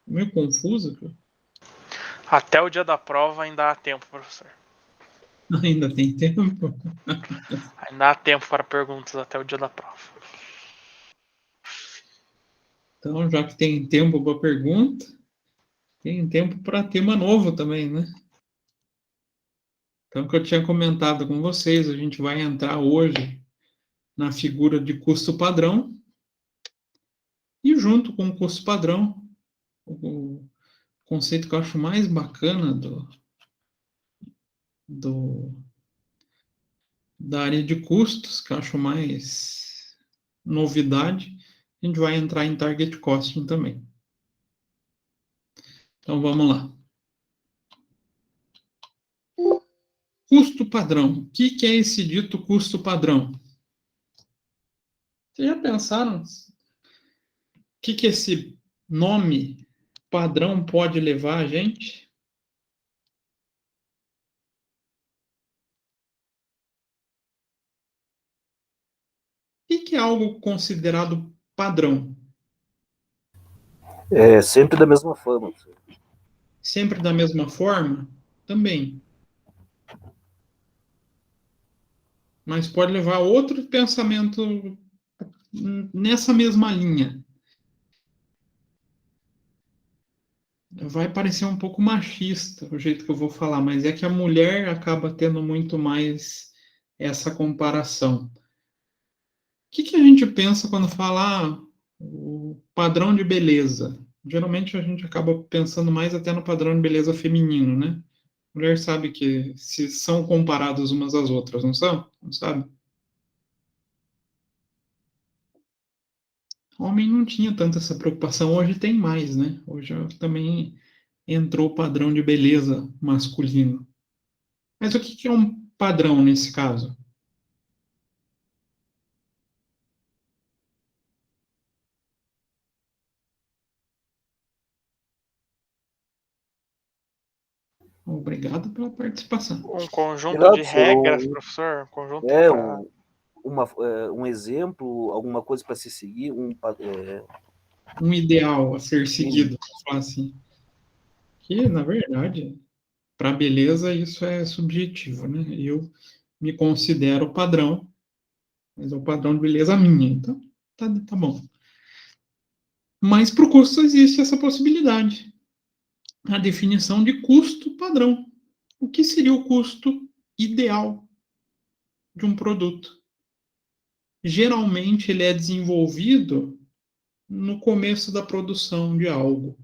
Meio confusa. Até o dia da prova ainda há tempo, professor. Ainda tem tempo. Ainda há tempo para perguntas até o dia da prova. Então, já que tem tempo para pergunta, tem tempo para tema novo também, né? Então, o que eu tinha comentado com vocês, a gente vai entrar hoje na figura de custo padrão e junto com o custo padrão, o conceito que eu acho mais bacana da área de custos, que eu acho mais novidade, a gente vai entrar em target costing também. Então, vamos lá. Custo padrão. O que é esse dito custo padrão? Vocês já pensaram o que esse nome padrão pode levar a gente? O que é algo considerado padrão? É sempre da mesma forma, professor. Sempre da mesma forma? Também. Mas pode levar a outro pensamento nessa mesma linha. Vai parecer um pouco machista o jeito que eu vou falar, mas é que a mulher acaba tendo muito mais essa comparação. O que a gente pensa quando fala o padrão de beleza? Geralmente a gente acaba pensando mais até no padrão de beleza feminino, né? A mulher sabe que se são comparadas umas às outras, não são? Não sabe? Homem não tinha tanta essa preocupação, hoje tem mais, né? Hoje também entrou o padrão de beleza masculino. Mas o que é um padrão nesse caso? Obrigado pela participação. Um conjunto Legal, de professor. regras, professor. Um conjunto É pra... um exemplo, alguma coisa para se seguir, Um ideal a ser seguido, vamos falar assim. Que, na verdade, para beleza isso é subjetivo, né? Eu me considero padrão, mas é o padrão de beleza minha, então tá bom. Mas para o custo existe essa possibilidade. A definição de custo padrão. O que seria o custo ideal de um produto? Geralmente ele é desenvolvido no começo da produção de algo.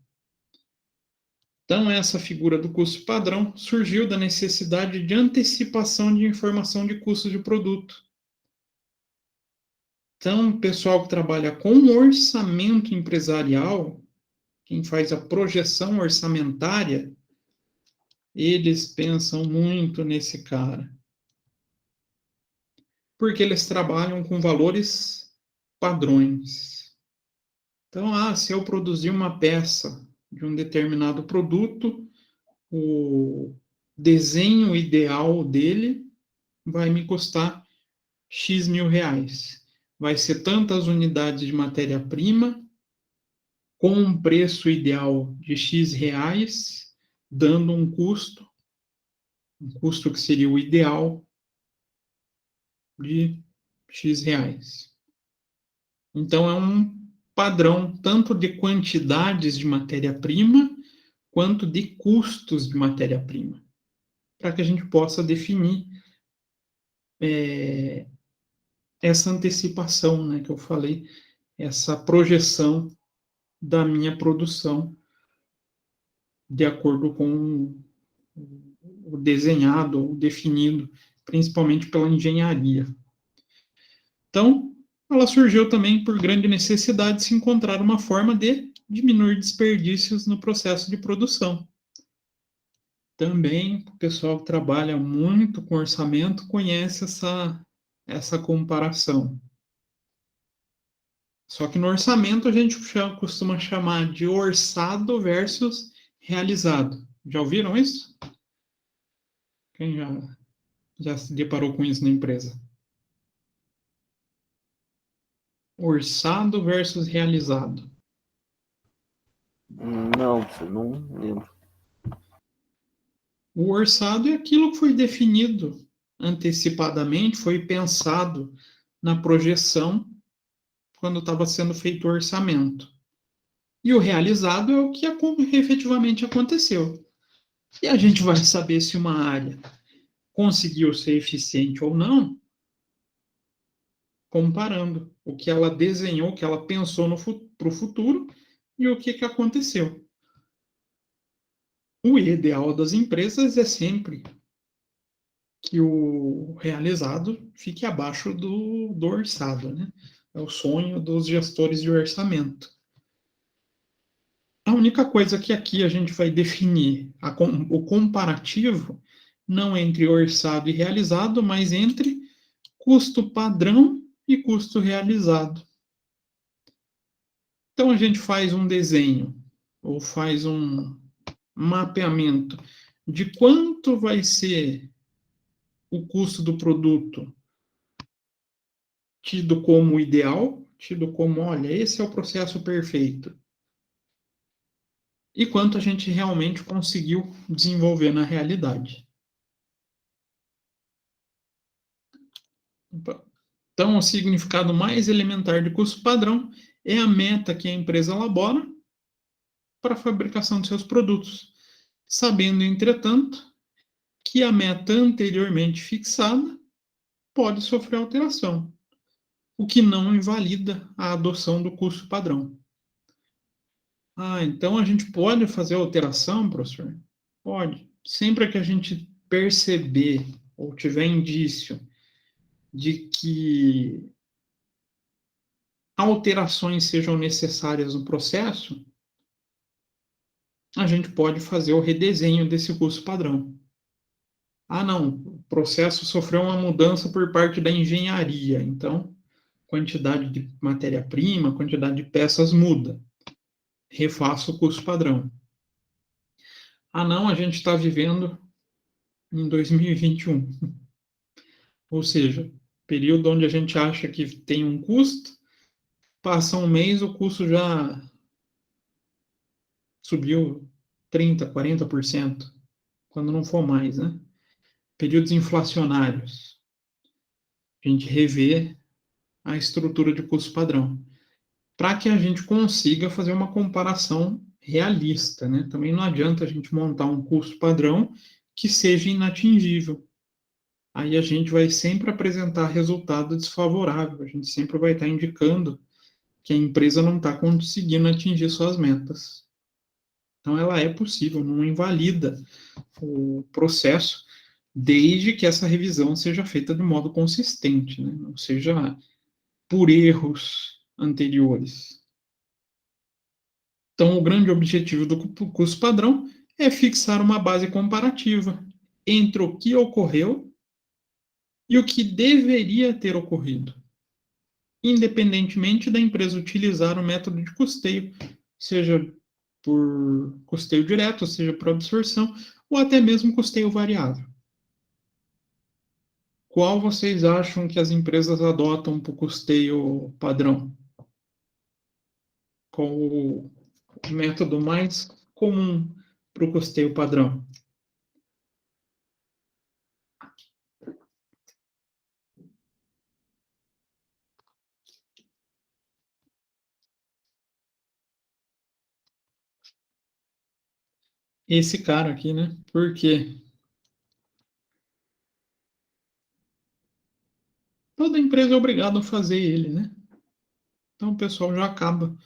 Então, essa figura do custo padrão surgiu da necessidade de antecipação de informação de custo de produto. Então, o pessoal que trabalha com orçamento empresarial, quem faz a projeção orçamentária, eles pensam muito nesse cara. Porque eles trabalham com valores padrões. Então, se eu produzir uma peça de um determinado produto, o desenho ideal dele vai me custar X mil reais. Vai ser tantas unidades de matéria-prima, com um preço ideal de X reais, dando um custo que seria o ideal de X reais. Então, é um padrão tanto de quantidades de matéria-prima quanto de custos de matéria-prima, para que a gente possa definir essa antecipação, né, que eu falei, essa projeção da minha produção de acordo com o desenhado, o definido, principalmente pela engenharia. Então, ela surgiu também por grande necessidade de se encontrar uma forma de diminuir desperdícios no processo de produção. Também o pessoal que trabalha muito com orçamento conhece essa comparação. Só que no orçamento a gente costuma chamar de orçado versus realizado. Já ouviram isso? Quem já se deparou com isso na empresa? Orçado versus realizado. Não, não lembro. O orçado é aquilo que foi definido antecipadamente, foi pensado na projeção quando estava sendo feito o orçamento. E o realizado é o que efetivamente aconteceu. E a gente vai saber se uma área conseguiu ser eficiente ou não, comparando o que ela desenhou, o que ela pensou para o futuro e o que aconteceu. O ideal das empresas é sempre que o realizado fique abaixo do orçado, né? É o sonho dos gestores de orçamento. A única coisa que aqui a gente vai definir o comparativo, não entre orçado e realizado, mas entre custo padrão e custo realizado. Então a gente faz um desenho ou faz um mapeamento de quanto vai ser o custo do produto tido como ideal, tido como, olha, esse é o processo perfeito. E quanto a gente realmente conseguiu desenvolver na realidade. Então, o significado mais elementar de custo padrão é a meta que a empresa elabora para a fabricação de seus produtos, sabendo, entretanto, que a meta anteriormente fixada pode sofrer alteração, o que não invalida a adoção do custo padrão. Então a gente pode fazer alteração, professor? Pode. Sempre que a gente perceber ou tiver indício de que alterações sejam necessárias no processo, a gente pode fazer o redesenho desse custo padrão. Não, o processo sofreu uma mudança por parte da engenharia, então quantidade de matéria-prima, quantidade de peças muda. Refaço o custo padrão. Não, a gente está vivendo em 2021. Ou seja, período onde a gente acha que tem um custo, passa um mês, o custo já subiu 30%, 40%, quando não for mais, né? Períodos inflacionários. A gente revê a estrutura de custo padrão, para que a gente consiga fazer uma comparação realista, né? Também não adianta a gente montar um custo padrão que seja inatingível. Aí a gente vai sempre apresentar resultado desfavorável, a gente sempre vai estar indicando que a empresa não está conseguindo atingir suas metas. Então, ela é possível, não invalida o processo, desde que essa revisão seja feita de modo consistente, né? Não seja por erros anteriores. Então, o grande objetivo do custo padrão é fixar uma base comparativa entre o que ocorreu e o que deveria ter ocorrido, independentemente da empresa utilizar o método de custeio, seja por custeio direto, seja por absorção, ou até mesmo custeio variável. Qual vocês acham que as empresas adotam para o custeio padrão? Qual o método mais comum para o custeio padrão? Esse cara aqui, né? Por quê? Toda empresa é obrigada a fazer ele, né? Então o pessoal já acaba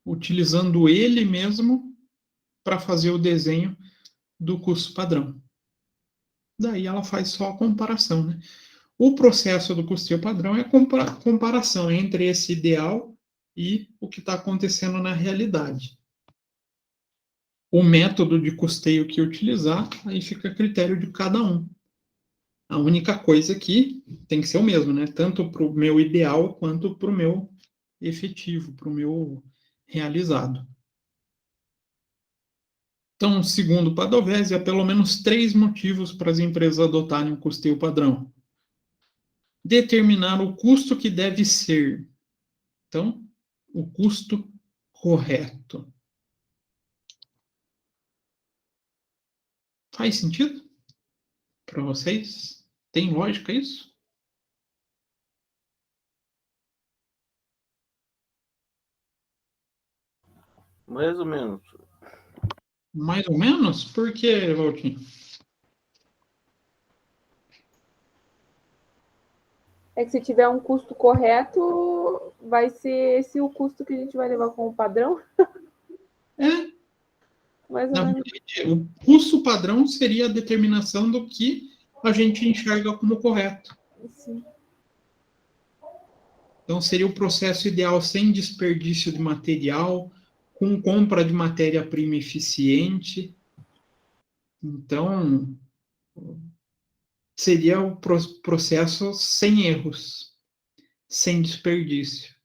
utilizando ele mesmo para fazer o desenho do custo padrão. Daí ela faz só a comparação, né? O processo do custeio padrão é a comparação entre esse ideal e o que está acontecendo na realidade. O método de custeio que utilizar, aí fica a critério de cada um. A única coisa que tem que ser o mesmo, né? Tanto para o meu ideal quanto para o meu efetivo, para o meu realizado. Então, segundo Padovese, há pelo menos 3 motivos para as empresas adotarem o custeio padrão. Determinar o custo que deve ser. Então, o custo correto. Faz sentido para vocês? Tem lógica isso? Mais ou menos. Mais ou menos? Por que, Valtinho? É que se tiver um custo correto, vai ser esse o custo que a gente vai levar como padrão? É, Mais ou na menos. verdade, o custo padrão seria a determinação do que a gente enxerga como correto. Sim. Então, seria o processo ideal sem desperdício de material, com compra de matéria-prima eficiente. Então, seria o processo sem erros, sem desperdício.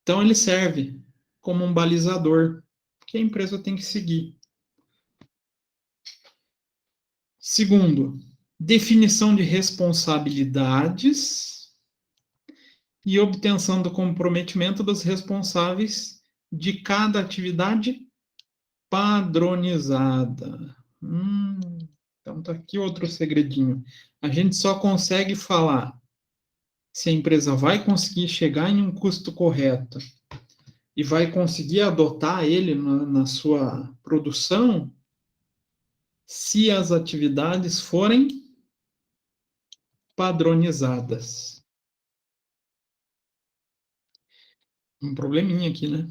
Então, ele serve como um balizador que a empresa tem que seguir. Segundo, definição de responsabilidades e obtenção do comprometimento dos responsáveis de cada atividade padronizada. Então tá aqui outro segredinho. A gente só consegue falar se a empresa vai conseguir chegar em um custo correto e vai conseguir adotar ele na sua produção se as atividades forem padronizadas. Um probleminha aqui, né?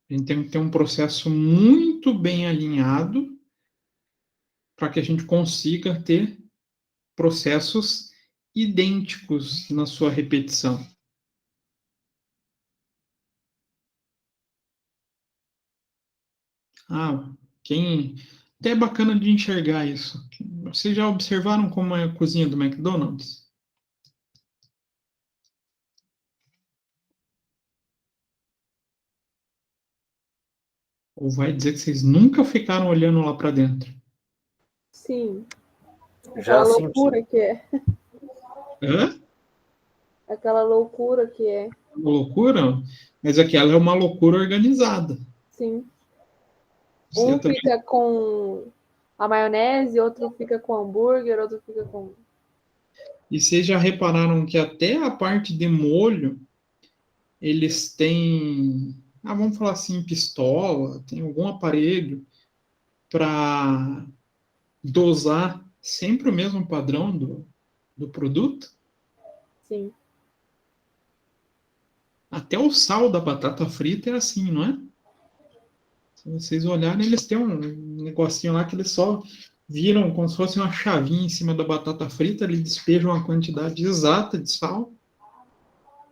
A gente tem que ter um processo muito bem alinhado para que a gente consiga ter processos idênticos na sua repetição. Até é bacana de enxergar isso. Vocês já observaram como é a cozinha do McDonald's? Ou vai dizer que vocês nunca ficaram olhando lá para dentro? Sim. Já Aquela sim, loucura que é. Hã? Aquela loucura que é. Uma loucura? Mas aquela é uma loucura organizada. Sim. Você Um também... fica com a maionese, outro fica com hambúrguer, outro fica com... E vocês já repararam que até a parte de molho, eles têm, vamos falar assim, pistola, tem algum aparelho para dosar sempre o mesmo padrão do produto? Sim. Até o sal da batata frita é assim, não é? Se vocês olharem, eles têm um negocinho lá que eles só viram como se fosse uma chavinha em cima da batata frita, eles despejam a quantidade exata de sal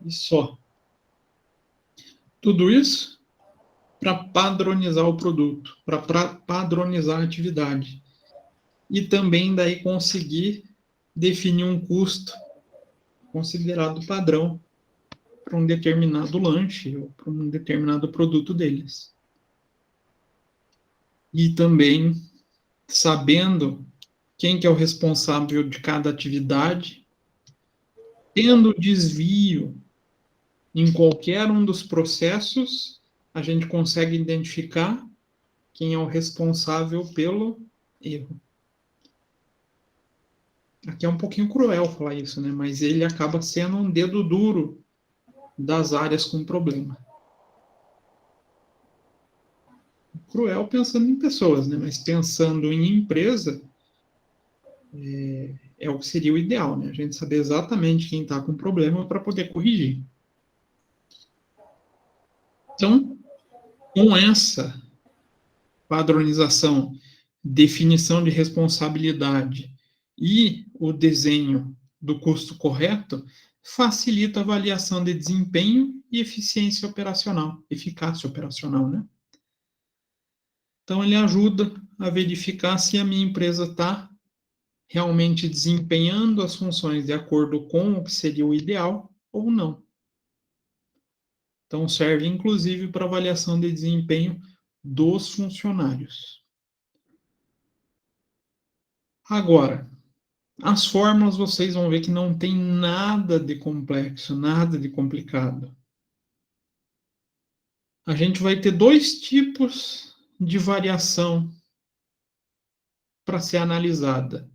e só. Tudo isso para padronizar o produto, para padronizar a atividade. E também daí conseguir definir um custo considerado padrão para um determinado lanche ou para um determinado produto deles. E também sabendo quem que é o responsável de cada atividade, tendo desvio em qualquer um dos processos, a gente consegue identificar quem é o responsável pelo erro. Aqui é um pouquinho cruel falar isso, né? Mas ele acaba sendo um dedo duro das áreas com problema. Cruel pensando em pessoas, né? Mas pensando em empresa, é o que seria o ideal, né? A gente saber exatamente quem está com problema para poder corrigir. Então, com essa padronização, definição de responsabilidade e o desenho do custo correto, facilita a avaliação de desempenho e eficiência operacional, eficácia operacional, né? Então, ele ajuda a verificar se a minha empresa está realmente desempenhando as funções de acordo com o que seria o ideal ou não. Então, serve inclusive para avaliação de desempenho dos funcionários. Agora, as fórmulas vocês vão ver que não tem nada de complexo, nada de complicado. A gente vai ter dois tipos de variação para ser analisada.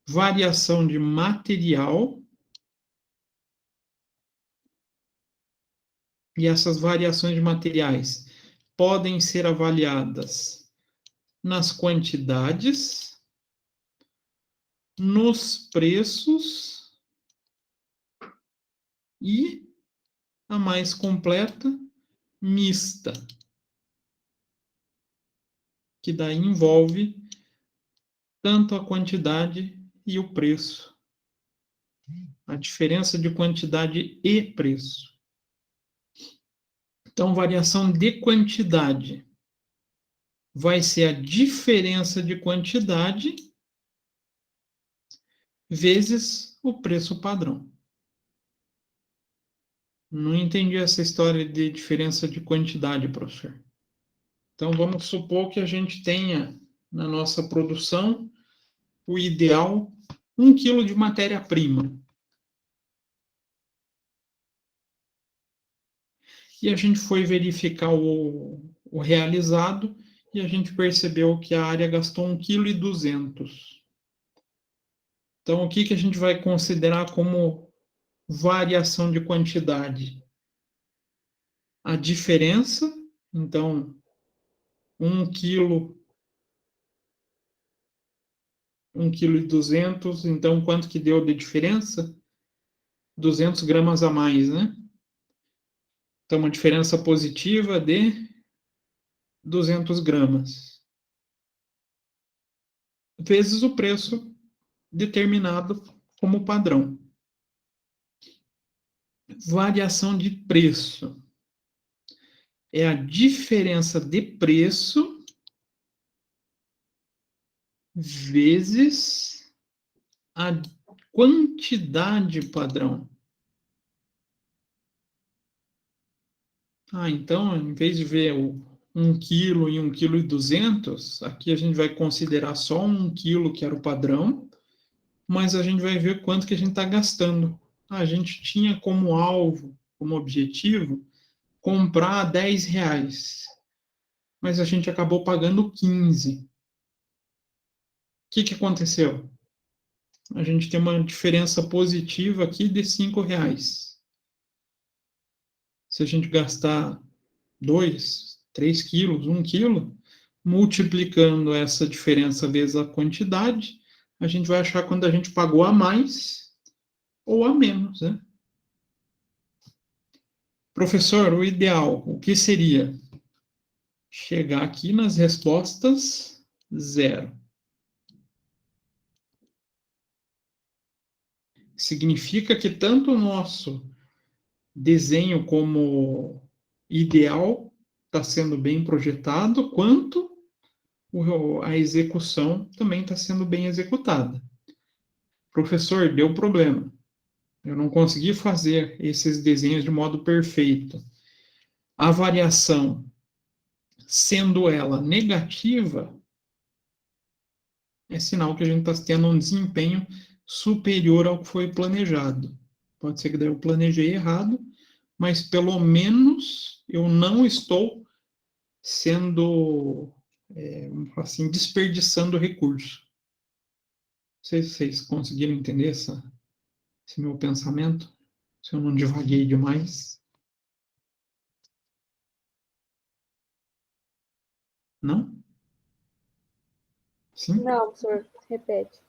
Variação de material, e essas variações de materiais podem ser avaliadas nas quantidades, nos preços e a mais completa, mista, que daí envolve tanto a quantidade e o preço. A diferença de quantidade e preço. Então, variação de quantidade vai ser a diferença de quantidade vezes o preço padrão. Não entendi essa história de diferença de quantidade, professor. Então, vamos supor que a gente tenha na nossa produção o ideal 1 quilo de matéria-prima. E a gente foi verificar o realizado e a gente percebeu que a área gastou 1,2 kg. Então, o que a gente vai considerar como variação de quantidade? A diferença, então, 1 quilo, 1,2 kg, então quanto que deu de diferença? 200 gramas a mais, né? Então, uma diferença positiva de 200 gramas. Vezes o preço determinado como padrão. Variação de preço. É a diferença de preço vezes a quantidade padrão. Então, em vez de ver o 1 quilo e 1,2 kg, aqui a gente vai considerar só 1 quilo, que era o padrão, mas a gente vai ver quanto que a gente está gastando. A gente tinha como alvo, como objetivo, comprar R$10, mas a gente acabou pagando 15. O que aconteceu? A gente tem uma diferença positiva aqui de R$5. Se a gente gastar 2, 3 quilos, 1 quilo, multiplicando essa diferença vezes a quantidade, a gente vai achar quando a gente pagou a mais ou a menos, né? Professor, o ideal, o que seria? Chegar aqui nas respostas, 0. Significa que tanto o nosso desenho como ideal está sendo bem projetado, quanto a execução também está sendo bem executada. Professor, deu problema. Eu não consegui fazer esses desenhos de modo perfeito. A variação, sendo ela negativa, é sinal que a gente está tendo um desempenho superior ao que foi planejado. Pode ser que daí eu planejei errado, mas pelo menos eu não estou sendo, assim, desperdiçando recurso. Não sei se vocês conseguiram entender esse meu pensamento, se eu não divaguei demais. Não? Sim? Não, professor, repete.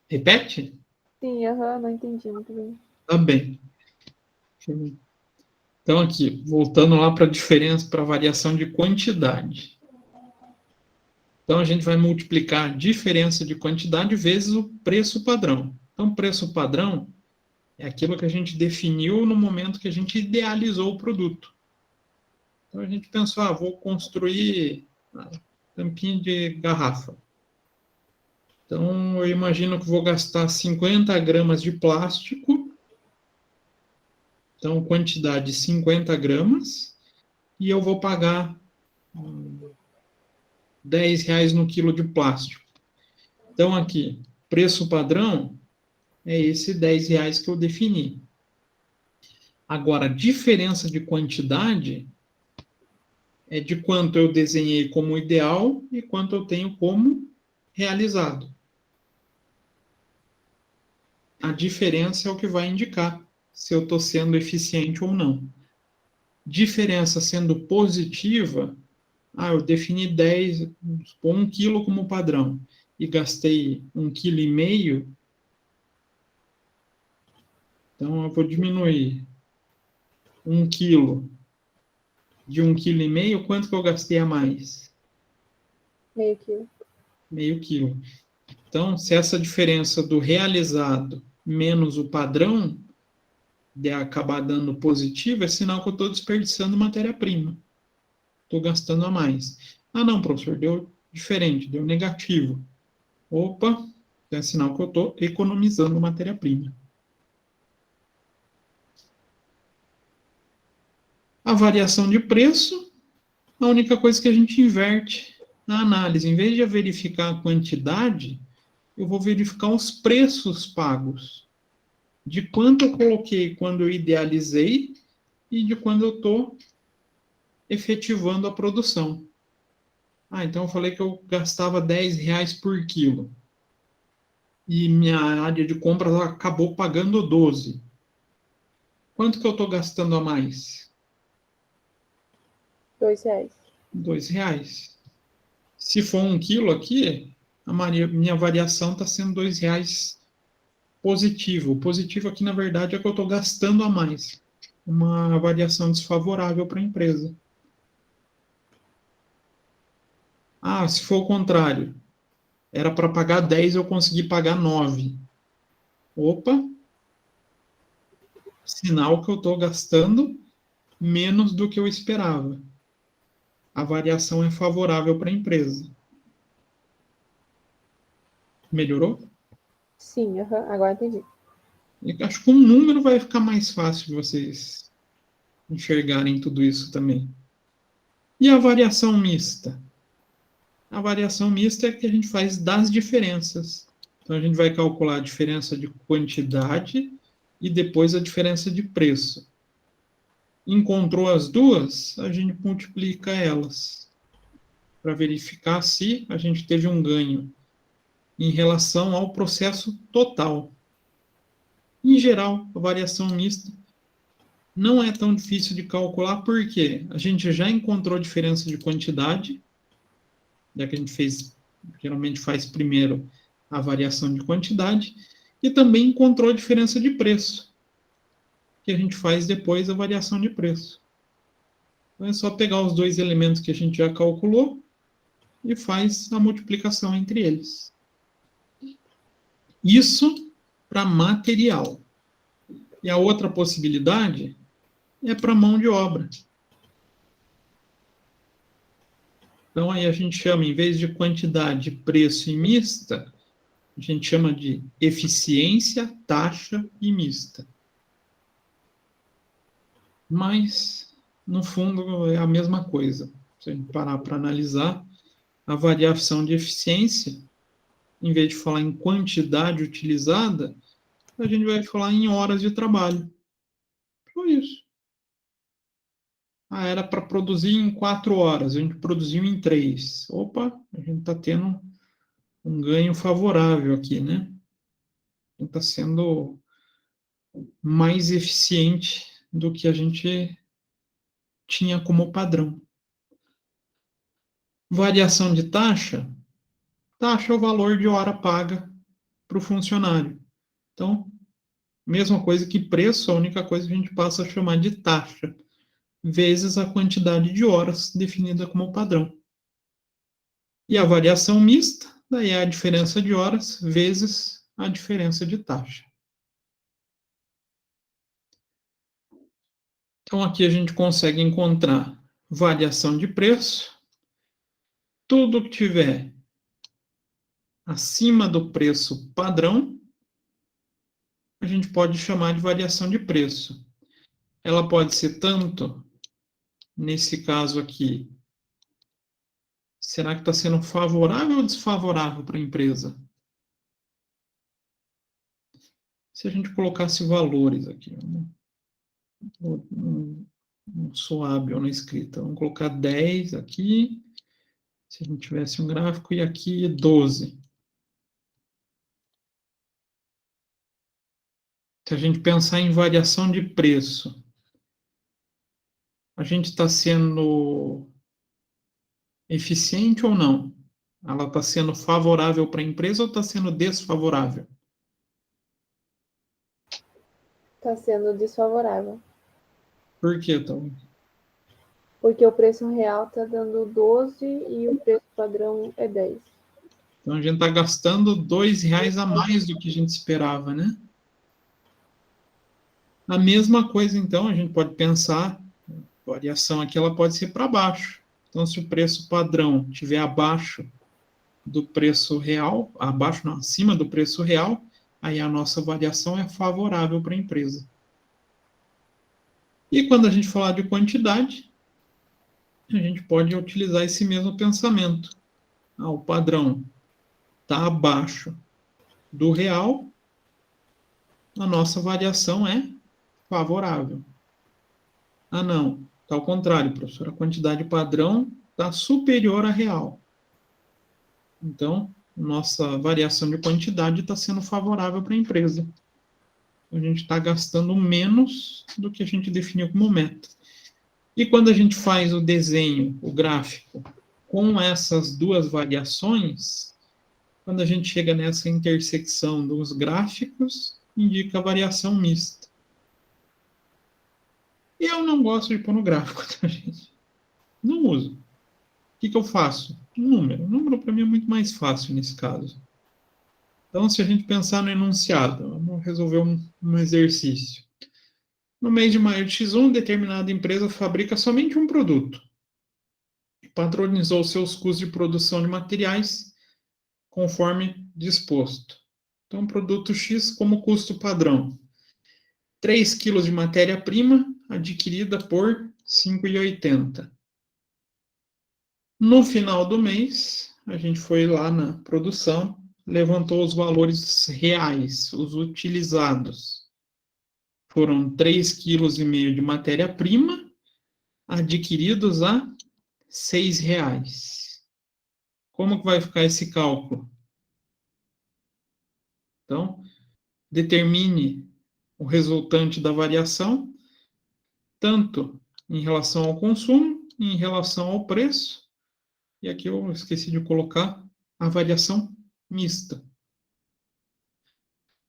Repete? Sim, não entendi muito bem. Tá bem. Então, aqui, voltando lá para a diferença, para a variação de quantidade. Então, a gente vai multiplicar a diferença de quantidade vezes o preço padrão. Então, preço padrão é aquilo que a gente definiu no momento que a gente idealizou o produto. Então, a gente pensou, vou construir tampinha de garrafa. Então, eu imagino que vou gastar 50 gramas de plástico. Então, quantidade 50 gramas. E eu vou pagar R$10 no quilo de plástico. Então, aqui, preço padrão é esse R$10 que eu defini. Agora, diferença de quantidade é de quanto eu desenhei como ideal e quanto eu tenho como realizado. A diferença é o que vai indicar se eu estou sendo eficiente ou não. Diferença sendo positiva, eu defini 1 quilo como padrão e gastei 1,5 kg, então eu vou diminuir 1 quilo de 1,5 kg, quanto que eu gastei a mais? Meio quilo. Meio quilo. Então, se essa diferença do realizado menos o padrão de acabar dando positivo, é sinal que eu estou desperdiçando matéria-prima. Estou gastando a mais. Não, professor, deu diferente, deu negativo. Opa, é sinal que eu estou economizando matéria-prima. A variação de preço, a única coisa que a gente inverte na análise. Em vez de verificar a quantidade, eu vou verificar os preços pagos. De quanto eu coloquei quando eu idealizei e de quando eu estou efetivando a produção. Então eu falei que eu gastava R$10 por quilo. E minha área de compras acabou pagando 12. Quanto que eu estou gastando a mais? R$2. R$2. Se for 1 quilo aqui, minha variação está sendo R$2 positivo. O positivo aqui, na verdade, é que eu estou gastando a mais. Uma variação desfavorável para a empresa. Se for o contrário, era para pagar 10, eu consegui pagar 9. Opa! Sinal que eu estou gastando menos do que eu esperava. A variação é favorável para a empresa. Melhorou? Sim, agora entendi. Acho que com um número vai ficar mais fácil de vocês enxergarem tudo isso também. E a variação mista? A variação mista é que a gente faz das diferenças. Então, a gente vai calcular a diferença de quantidade e depois a diferença de preço. Encontrou as duas, a gente multiplica elas para verificar se a gente teve um ganho em relação ao processo total. Em geral, a variação mista não é tão difícil de calcular, porque a gente já encontrou a diferença de quantidade, já que a gente geralmente faz primeiro a variação de quantidade, e também encontrou a diferença de preço, que a gente faz depois a variação de preço. Então é só pegar os dois elementos que a gente já calculou e faz a multiplicação entre eles. Isso para material. E a outra possibilidade é para mão de obra. Então, aí a gente chama, em vez de quantidade, preço e mista, a gente chama de eficiência, taxa e mista. Mas, no fundo, é a mesma coisa. Se a gente parar para analisar, a variação de eficiência, em vez de falar em quantidade utilizada, a gente vai falar em horas de trabalho. Só isso. Ah, era para produzir em 4 horas, a gente produziu em 3. Opa, a gente está tendo um ganho favorável aqui, né? A gente está sendo mais eficiente do que a gente tinha como padrão. Variação de taxa. Taxa é o valor de hora paga para o funcionário. Então, mesma coisa que preço, a única coisa que a gente passa a chamar de taxa, vezes a quantidade de horas definida como padrão. E a variação mista, daí é a diferença de horas vezes a diferença de taxa. Então, aqui a gente consegue encontrar variação de preço. Tudo que tiver acima do preço padrão, a gente pode chamar de variação de preço. Ela pode ser tanto, nesse caso aqui, será que está sendo favorável ou desfavorável para a empresa? Se a gente colocasse valores aqui, não sou hábil na escrita, vamos colocar 10 aqui, se a gente tivesse um gráfico, e aqui 12. Se a gente pensar em variação de preço, a gente está sendo eficiente ou não? Ela está sendo favorável para a empresa ou está sendo desfavorável? Está sendo desfavorável. Por que, então? Porque o preço real está dando 12 e o preço padrão é 10. Então a gente está gastando R$2 a mais do que a gente esperava, né? A mesma coisa, então, a gente pode pensar, a variação aqui ela pode ser para baixo. Então, se o preço padrão estiver abaixo do preço real, abaixo não, acima do preço real, aí a nossa variação é favorável para a empresa. E quando a gente falar de quantidade, a gente pode utilizar esse mesmo pensamento. O padrão está abaixo do real, a nossa variação é favorável. Ah, não, está ao contrário, professor. A quantidade padrão está superior à real. Então, nossa variação de quantidade está sendo favorável para a empresa. A gente está gastando menos do que a gente definiu como meta. E quando a gente faz o desenho, o gráfico, com essas duas variações, quando a gente chega nessa intersecção dos gráficos, indica a variação mista. Eu não gosto de pôr no gráfico, tá, gente? Não uso. O que eu faço? Número. Número para mim é muito mais fácil nesse caso. Então, se a gente pensar no enunciado, vamos resolver um exercício. No mês de maio de X1, determinada empresa fabrica somente um produto. Padronizou seus custos de produção de materiais conforme disposto. Então, produto X como custo padrão. 3 kg de matéria-prima adquirida por R$ 5,80. No final do mês, a gente foi lá na produção, levantou os valores reais, os utilizados. Foram 3,5 kg de matéria-prima adquiridos a R$ 6. Como que vai ficar esse cálculo? Então, determine o resultante da variação, tanto em relação ao consumo, em relação ao preço, e aqui eu esqueci de colocar a variação mista.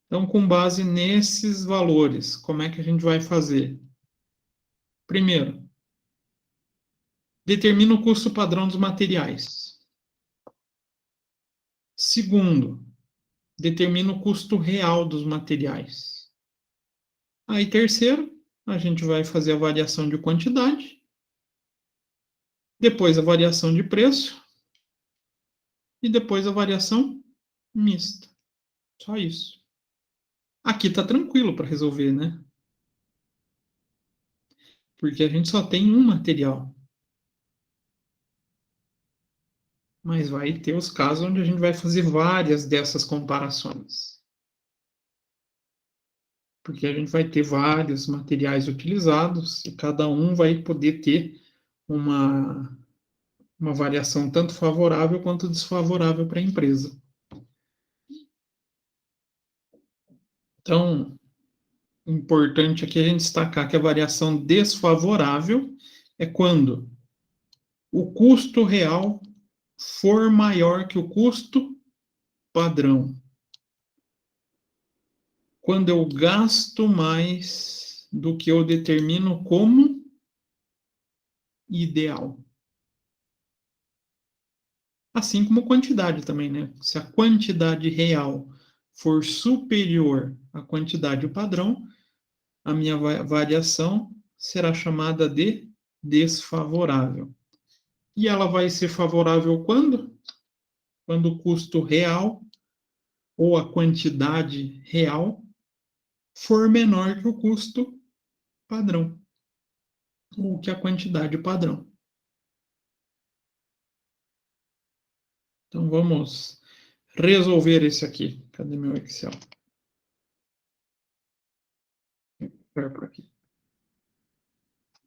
Então, com base nesses valores, como é que a gente vai fazer? Primeiro, determina o custo padrão dos materiais. Segundo, determina o custo real dos materiais. Aí, terceiro, a gente vai fazer a variação de quantidade. depois a variação de preço e depois a variação mista. Só isso. Aqui está tranquilo para resolver, né? Porque a gente só tem um material. Mas vai ter os casos onde a gente vai fazer várias dessas comparações. Porque a gente vai ter vários materiais utilizados e cada um vai poder ter uma variação tanto favorável quanto desfavorável para a empresa. Então, importante aqui a gente destacar que a variação desfavorável é quando o custo real for maior que o custo padrão. Quando eu gasto mais do que eu determino como ideal. Assim como quantidade também, né? Se a quantidade real for superior à quantidade padrão, a minha variação será chamada de desfavorável. E ela vai ser favorável quando? Quando o custo real ou a quantidade real for menor que o custo padrão, ou que a quantidade padrão. Então vamos resolver esse aqui. Cadê meu Excel? Por aqui.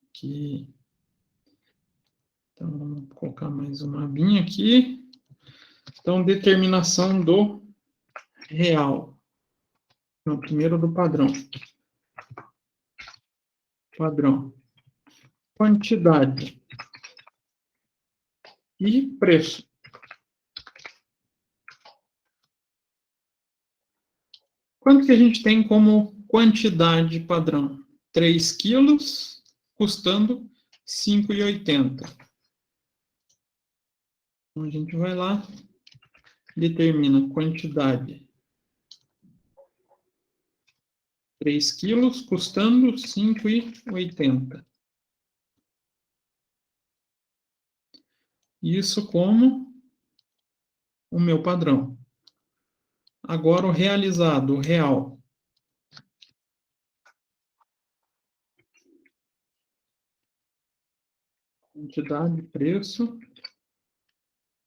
Aqui. Então vamos colocar mais uma abinha aqui. Então, determinação do real. Não, primeiro do padrão. Padrão. Quantidade. E preço. Quanto que a gente tem como quantidade padrão? 3 quilos, custando R$ 5,80. Então, a gente vai lá, determina quantidade. 3 quilos, custando R$ 5,80. Isso como o meu padrão. Agora, o realizado, o real. Quantidade, preço.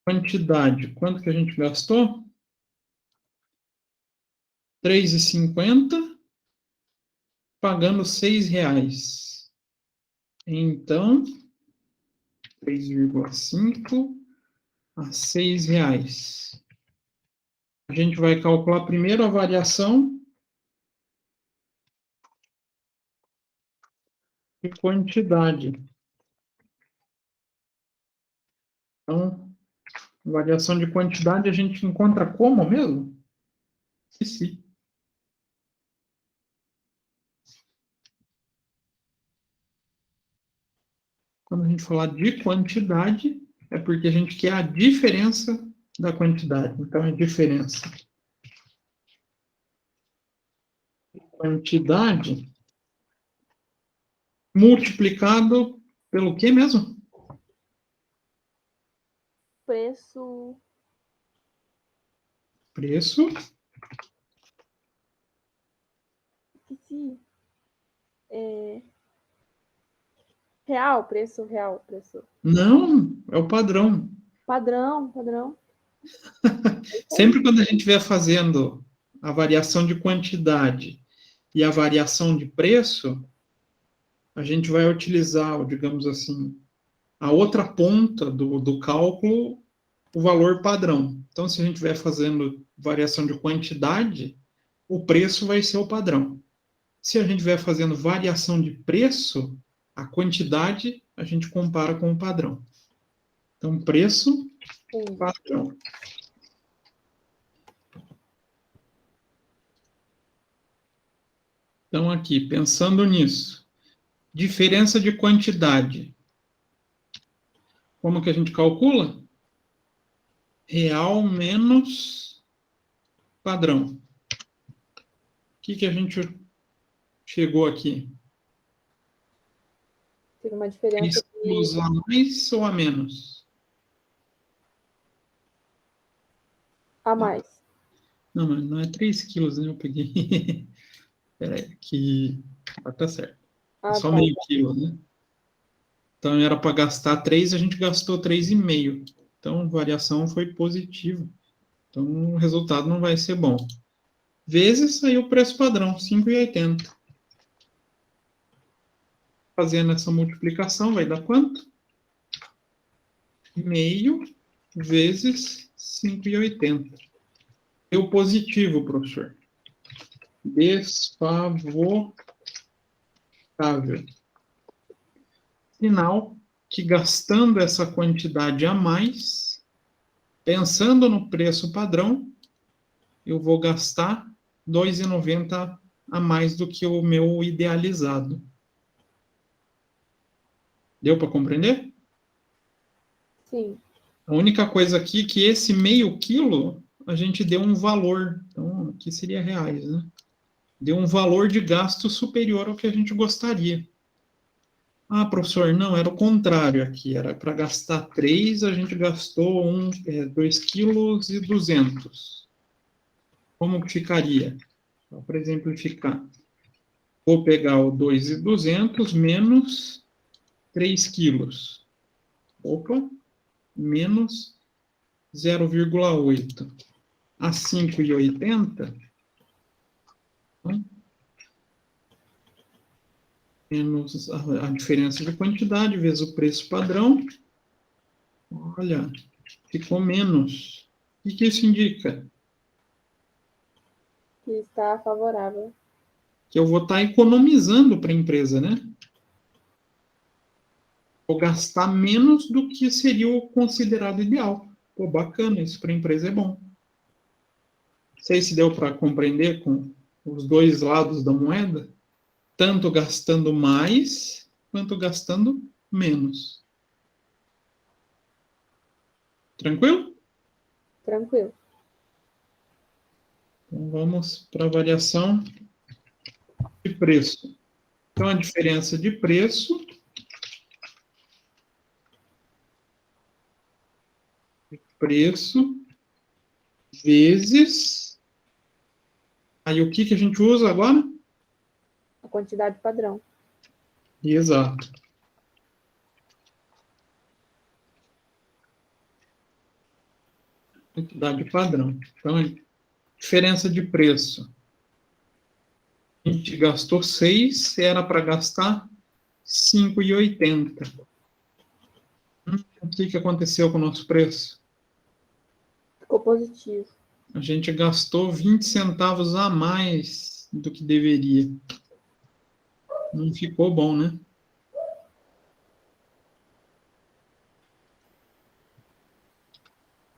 Quantidade, quanto que a gente gastou? R$ 3,50, pagando R$ 6,00. Então, 3,5 a R$ 6,00. A gente vai calcular primeiro a variação de quantidade. Então, variação de quantidade a gente encontra como mesmo? Esqueci. Quando a gente falar de quantidade, é porque a gente quer a diferença da quantidade. Então, é diferença. Quantidade multiplicado pelo quê mesmo? Preço. Preço. Esqueci. Real, preço real, preço. Não, é o padrão. Padrão. Sempre quando a gente estiver fazendo a variação de quantidade e a variação de preço, a gente vai utilizar, digamos assim, a outra ponta do cálculo, o valor padrão. Então, se a gente estiver fazendo variação de quantidade, o preço vai ser o padrão. Se a gente estiver fazendo variação de preço, a quantidade a gente compara com o padrão. Então, preço, padrão. Então, aqui, pensando nisso, diferença de quantidade. Como que a gente calcula? Real menos padrão. O que a gente chegou aqui? Teve uma diferença de quilos a mais ou a menos? A mais. Não, mas não é 3 quilos, né? Eu peguei. Peraí, que. Ah, tá certo. É Ah, só tá. meio quilo, né? Então era para gastar 3, a gente gastou 3,5. Então a variação foi positiva. Então o resultado não vai ser bom. Vezes saiu o preço padrão, 5,80. Fazendo essa multiplicação, vai dar quanto? Meio vezes 5,80. Deu positivo, professor. Desfavorável. Sinal que gastando essa quantidade a mais, pensando no preço padrão, eu vou gastar R$ 2,90 a mais do que o meu idealizado. Deu para compreender? Sim. A única coisa aqui é que esse meio quilo, a gente deu um valor. Então, aqui seria reais, né? Deu um valor de gasto superior ao que a gente gostaria. Ah, professor, não, era o contrário aqui. Era para gastar 3, a gente gastou 2,2 kg. Como que ficaria? Então, para exemplificar, vou pegar o 2,200 menos 3 quilos. Opa, menos 0,8. A 5,80, menos a diferença de quantidade, vezes o preço padrão. Olha, ficou menos. O que isso indica? Que está favorável. Que eu vou estar economizando para a empresa, né? Vou gastar menos do que seria o considerado ideal. Pô, bacana, isso para a empresa é bom. Não sei se deu para compreender com os dois lados da moeda, tanto gastando mais, quanto gastando menos. Tranquilo? Tranquilo. Então, vamos para a variação de preço. Então, a diferença de preço vezes... Aí, o que a gente usa agora? A quantidade padrão. Exato. Quantidade padrão. Então, diferença de preço. A gente gastou 6, era para gastar 5,80. O que aconteceu com o nosso preço? Ficou positivo. A gente gastou 20 centavos a mais do que deveria. Não ficou bom, né?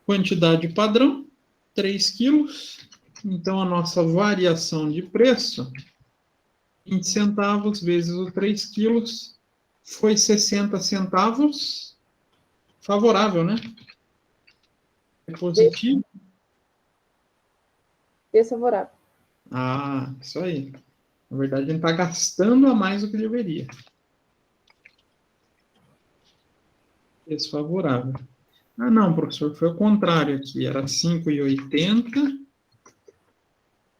Quantidade padrão, 3 quilos. Então, a nossa variação de preço, 20 centavos vezes os 3 quilos, foi 60 centavos. Favorável, né? É positivo. Desfavorável. Ah, isso aí. Na verdade, a gente está gastando a mais do que deveria. Desfavorável. Ah, não, professor, foi o contrário aqui. Era 5,80.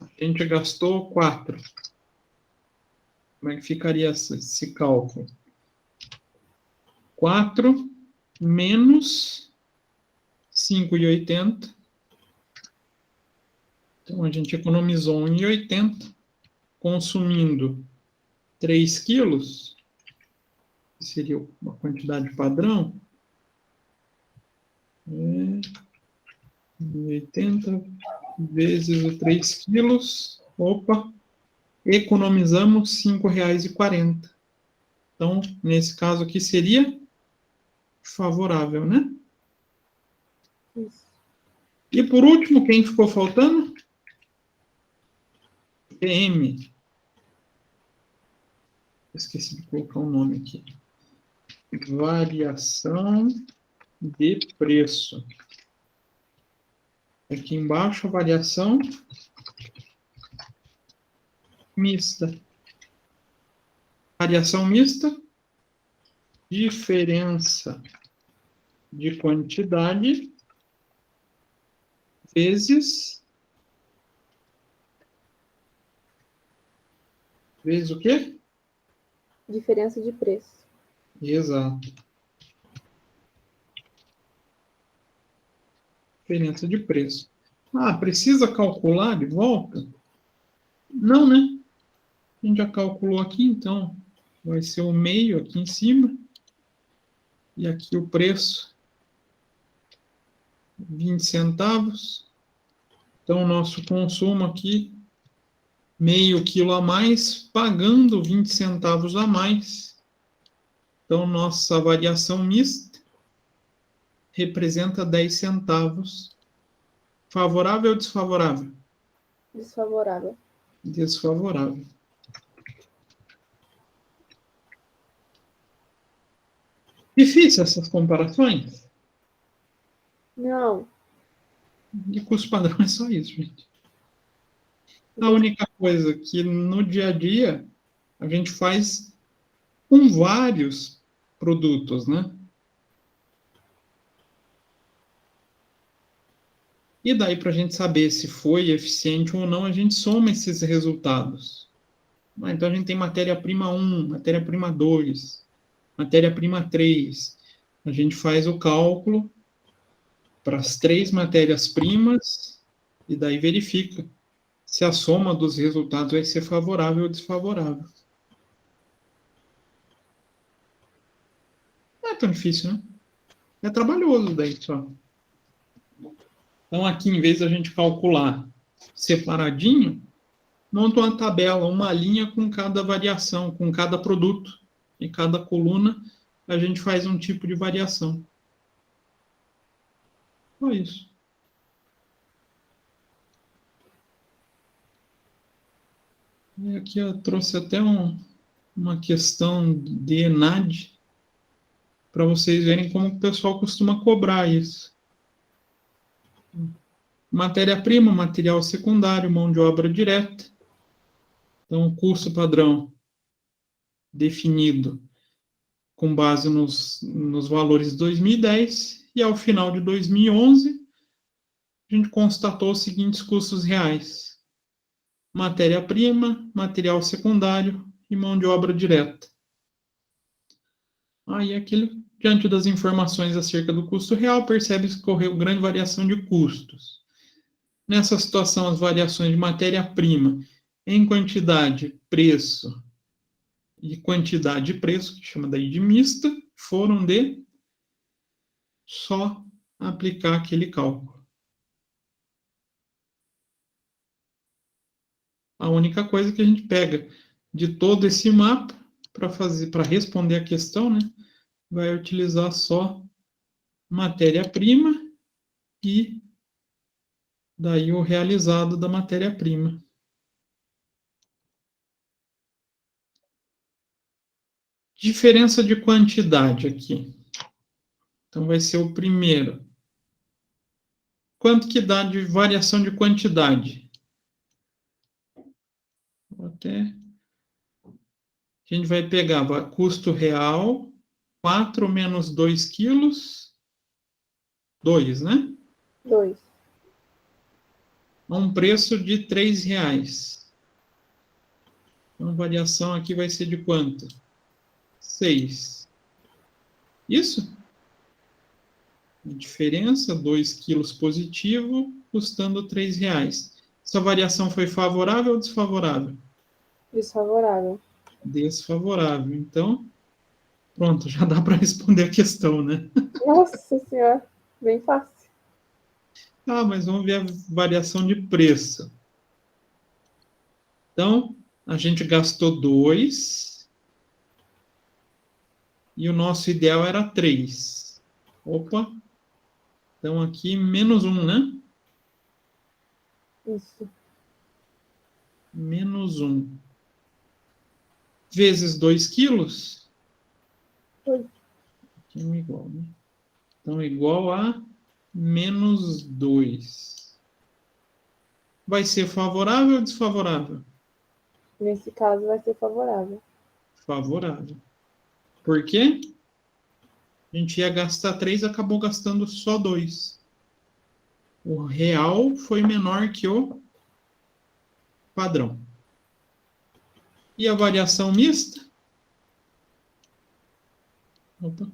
A gente gastou 4. Como é que ficaria esse cálculo? 4 menos 5,80. Então, a gente economizou 1,80, consumindo 3 quilos, que seria uma quantidade padrão. 1,80 vezes os 3 quilos. Opa! Economizamos R$ 5,40. Então, nesse caso aqui, seria favorável, né? Isso. E por último, quem ficou faltando? PM. Esqueci de colocar o nome aqui. Variação de preço. Aqui embaixo, a variação mista. Variação mista diferença de quantidade vezes o quê? Diferença de preço. Exato. Diferença de preço. Ah, precisa calcular de volta? Não, né? A gente já calculou aqui, então vai ser o meio aqui em cima. E aqui o preço, 20 centavos. Então, o nosso consumo aqui, meio quilo a mais, pagando 20 centavos a mais. Então, nossa variação mista representa 10 centavos. Favorável ou desfavorável? Desfavorável. Desfavorável. Difícil essas comparações? Não. De custo padrão é só isso, gente. A única coisa que no dia a dia a gente faz com vários produtos, né? E daí, para a gente saber se foi eficiente ou não, a gente soma esses resultados. Então, a gente tem matéria-prima 1, matéria-prima 2, matéria-prima 3. A gente faz o cálculo para as 3 matérias-primas e daí verifica se a soma dos resultados vai ser favorável ou desfavorável. Não é tão difícil, né? É trabalhoso daí só. Então, aqui, em vez da gente calcular separadinho, monta uma tabela, uma linha com cada variação, com cada produto. E cada coluna, a gente faz um tipo de variação. Só isso. E aqui eu trouxe até uma questão de ENAD, para vocês verem como o pessoal costuma cobrar isso. Matéria-prima, material secundário, mão de obra direta. Então, o custo padrão definido com base nos valores de 2010, e ao final de 2011, a gente constatou os seguintes custos reais: matéria-prima, material secundário e mão de obra direta. Aí, diante das informações acerca do custo real, percebe-se que ocorreu grande variação de custos. Nessa situação, as variações de matéria-prima em quantidade, preço e quantidade e preço, que chama daí de mista, foram de só aplicar aquele cálculo. A única coisa que a gente pega de todo esse mapa para responder a questão, né, vai utilizar só matéria-prima e daí o realizado da matéria-prima. Diferença de quantidade aqui. Então, vai ser o primeiro. Quanto que dá de variação de quantidade? A gente vai pegar custo real, 4 menos 2 quilos, 2, né? 2. A um preço de R$3. Então, a variação aqui vai ser de quanto? 6. Isso? A diferença, 2 quilos positivo, custando R$3. Essa variação foi favorável ou desfavorável? Desfavorável. Desfavorável. Então, pronto, já dá para responder a questão, né? Nossa Senhora, bem fácil. Ah, mas vamos ver a variação de preço. Então, a gente gastou 2 e o nosso ideal era 3. Opa! Então, aqui, menos 1, né? Isso. Menos 1. Vezes 2 quilos. Oi. Aqui é igual, né? Então, igual a menos 2. Vai ser favorável ou desfavorável? Nesse caso vai ser favorável. Favorável. Por quê? A gente ia gastar 3, acabou gastando só 2. O real foi menor que o padrão. E a variação mista? Opa.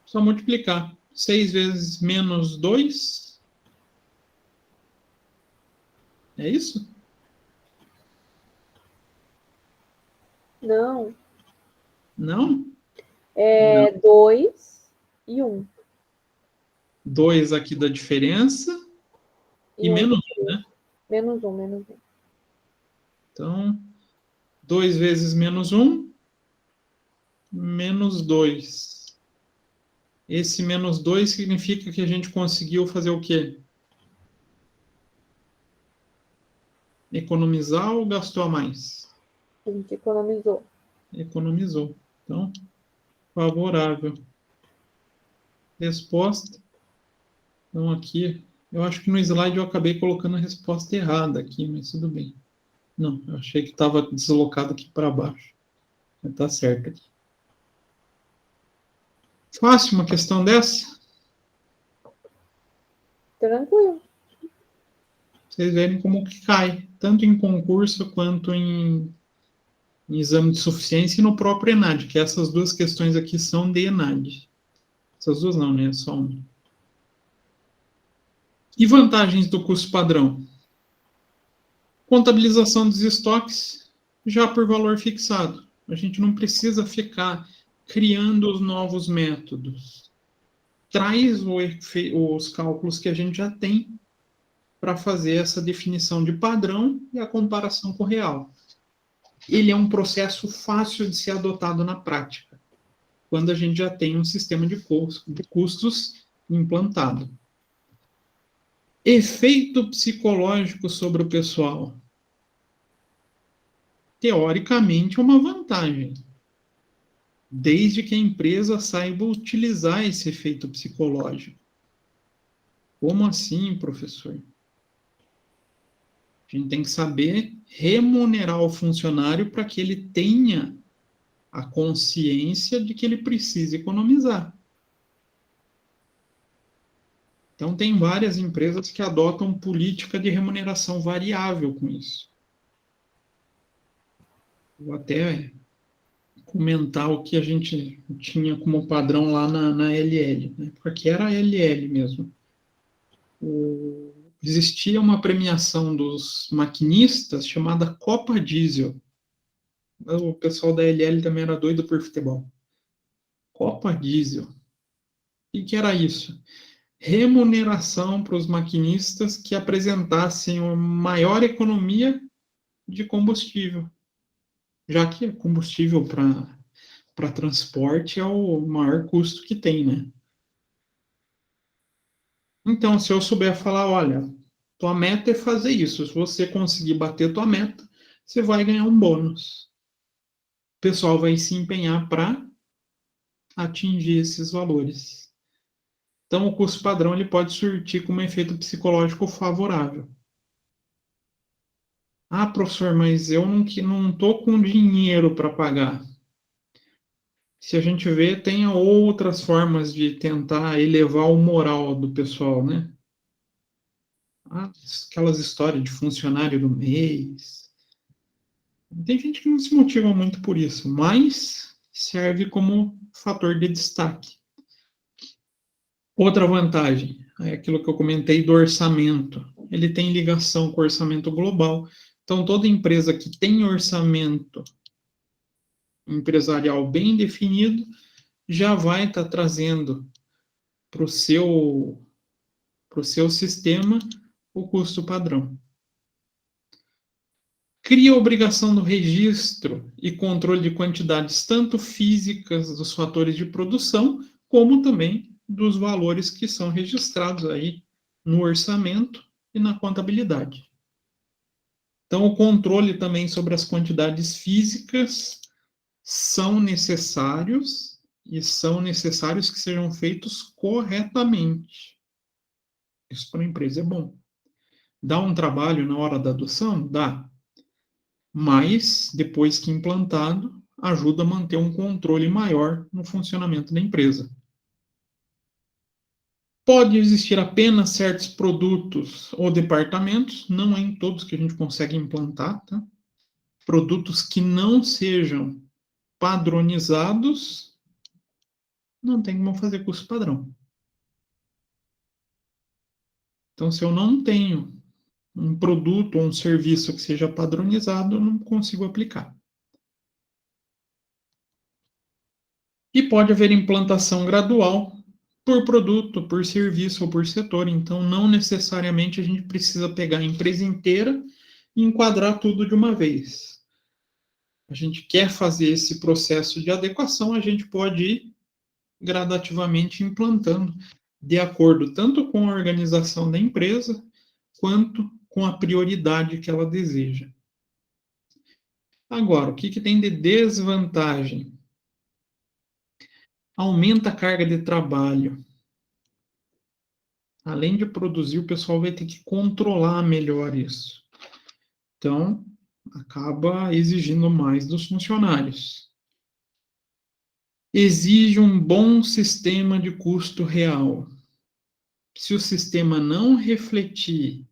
Só multiplicar. 6 vezes menos 2. É isso? Não. Não? É 2 e 1. 2 aqui da diferença e um menos de 1, né? menos 1, menos 1. Então, 2 vezes menos 1, menos 2. Esse menos 2 significa que a gente conseguiu fazer o quê? Economizar ou gastou a mais? A gente economizou. Economizou. Então, favorável. Resposta. Então, aqui, eu acho que no slide eu acabei colocando a resposta errada aqui, mas tudo bem. Não, eu achei que estava deslocado aqui para baixo. Mas tá certo aqui. Fácil uma questão dessa? Tranquilo. Vocês verem como que cai, tanto em concurso quanto em exame de suficiência e no próprio ENAD, que essas duas questões aqui são de ENAD. Essas duas não, né? Só uma. E vantagens do custo padrão? Contabilização dos estoques já por valor fixado. A gente não precisa ficar criando os novos métodos. Traz os cálculos que a gente já tem para fazer essa definição de padrão e a comparação com o real. Ele é um processo fácil de ser adotado na prática, quando a gente já tem um sistema de custos implantado. Efeito psicológico sobre o pessoal. Teoricamente, é uma vantagem, desde que a empresa saiba utilizar esse efeito psicológico. Como assim, professor? A gente tem que saber remunerar o funcionário para que ele tenha a consciência de que ele precisa economizar. Então, tem várias empresas que adotam política de remuneração variável com isso. Vou até comentar o que a gente tinha como padrão lá na LL, né? Porque era a LL mesmo. Existia uma premiação dos maquinistas chamada Copa Diesel. O pessoal da LL também era doido por futebol. Copa Diesel. O que era isso? Remuneração para os maquinistas que apresentassem uma maior economia de combustível, já que combustível para transporte é o maior custo que tem, né? Então, se eu souber falar, olha, tua meta é fazer isso, se você conseguir bater tua meta, você vai ganhar um bônus. O pessoal vai se empenhar para atingir esses valores. Então, o custo padrão ele pode surtir como efeito psicológico favorável. Ah, professor, mas eu não estou com dinheiro para pagar. Se a gente vê, tem outras formas de tentar elevar o moral do pessoal, né? Aquelas histórias de funcionário do mês. Tem gente que não se motiva muito por isso, mas serve como fator de destaque. Outra vantagem é aquilo que eu comentei do orçamento. Ele tem ligação com o orçamento global. Então, toda empresa que tem orçamento empresarial bem definido já vai estar trazendo para o seu sistema o custo padrão. Cria a obrigação do registro e controle de quantidades tanto físicas dos fatores de produção, como também dos valores que são registrados aí no orçamento e na contabilidade. Então, o controle também sobre as quantidades físicas são necessários e são necessários que sejam feitos corretamente. Isso para a empresa é bom. Dá um trabalho na hora da adoção? Dá. Mas, depois que implantado, ajuda a manter um controle maior no funcionamento da empresa. Pode existir apenas certos produtos ou departamentos, não é em todos que a gente consegue implantar, tá? Produtos que não sejam padronizados, não tem como fazer custo padrão. Então, se eu não tenho um produto ou um serviço que seja padronizado, eu não consigo aplicar. E pode haver implantação gradual por produto, por serviço ou por setor. Então, não necessariamente a gente precisa pegar a empresa inteira e enquadrar tudo de uma vez. A gente quer fazer esse processo de adequação, a gente pode ir gradativamente implantando, de acordo tanto com a organização da empresa, quanto com a prioridade que ela deseja. Agora, o que tem de desvantagem? Aumenta a carga de trabalho. Além de produzir, o pessoal vai ter que controlar melhor isso. Então, acaba exigindo mais dos funcionários. Exige um bom sistema de custo real. Se o sistema não refletir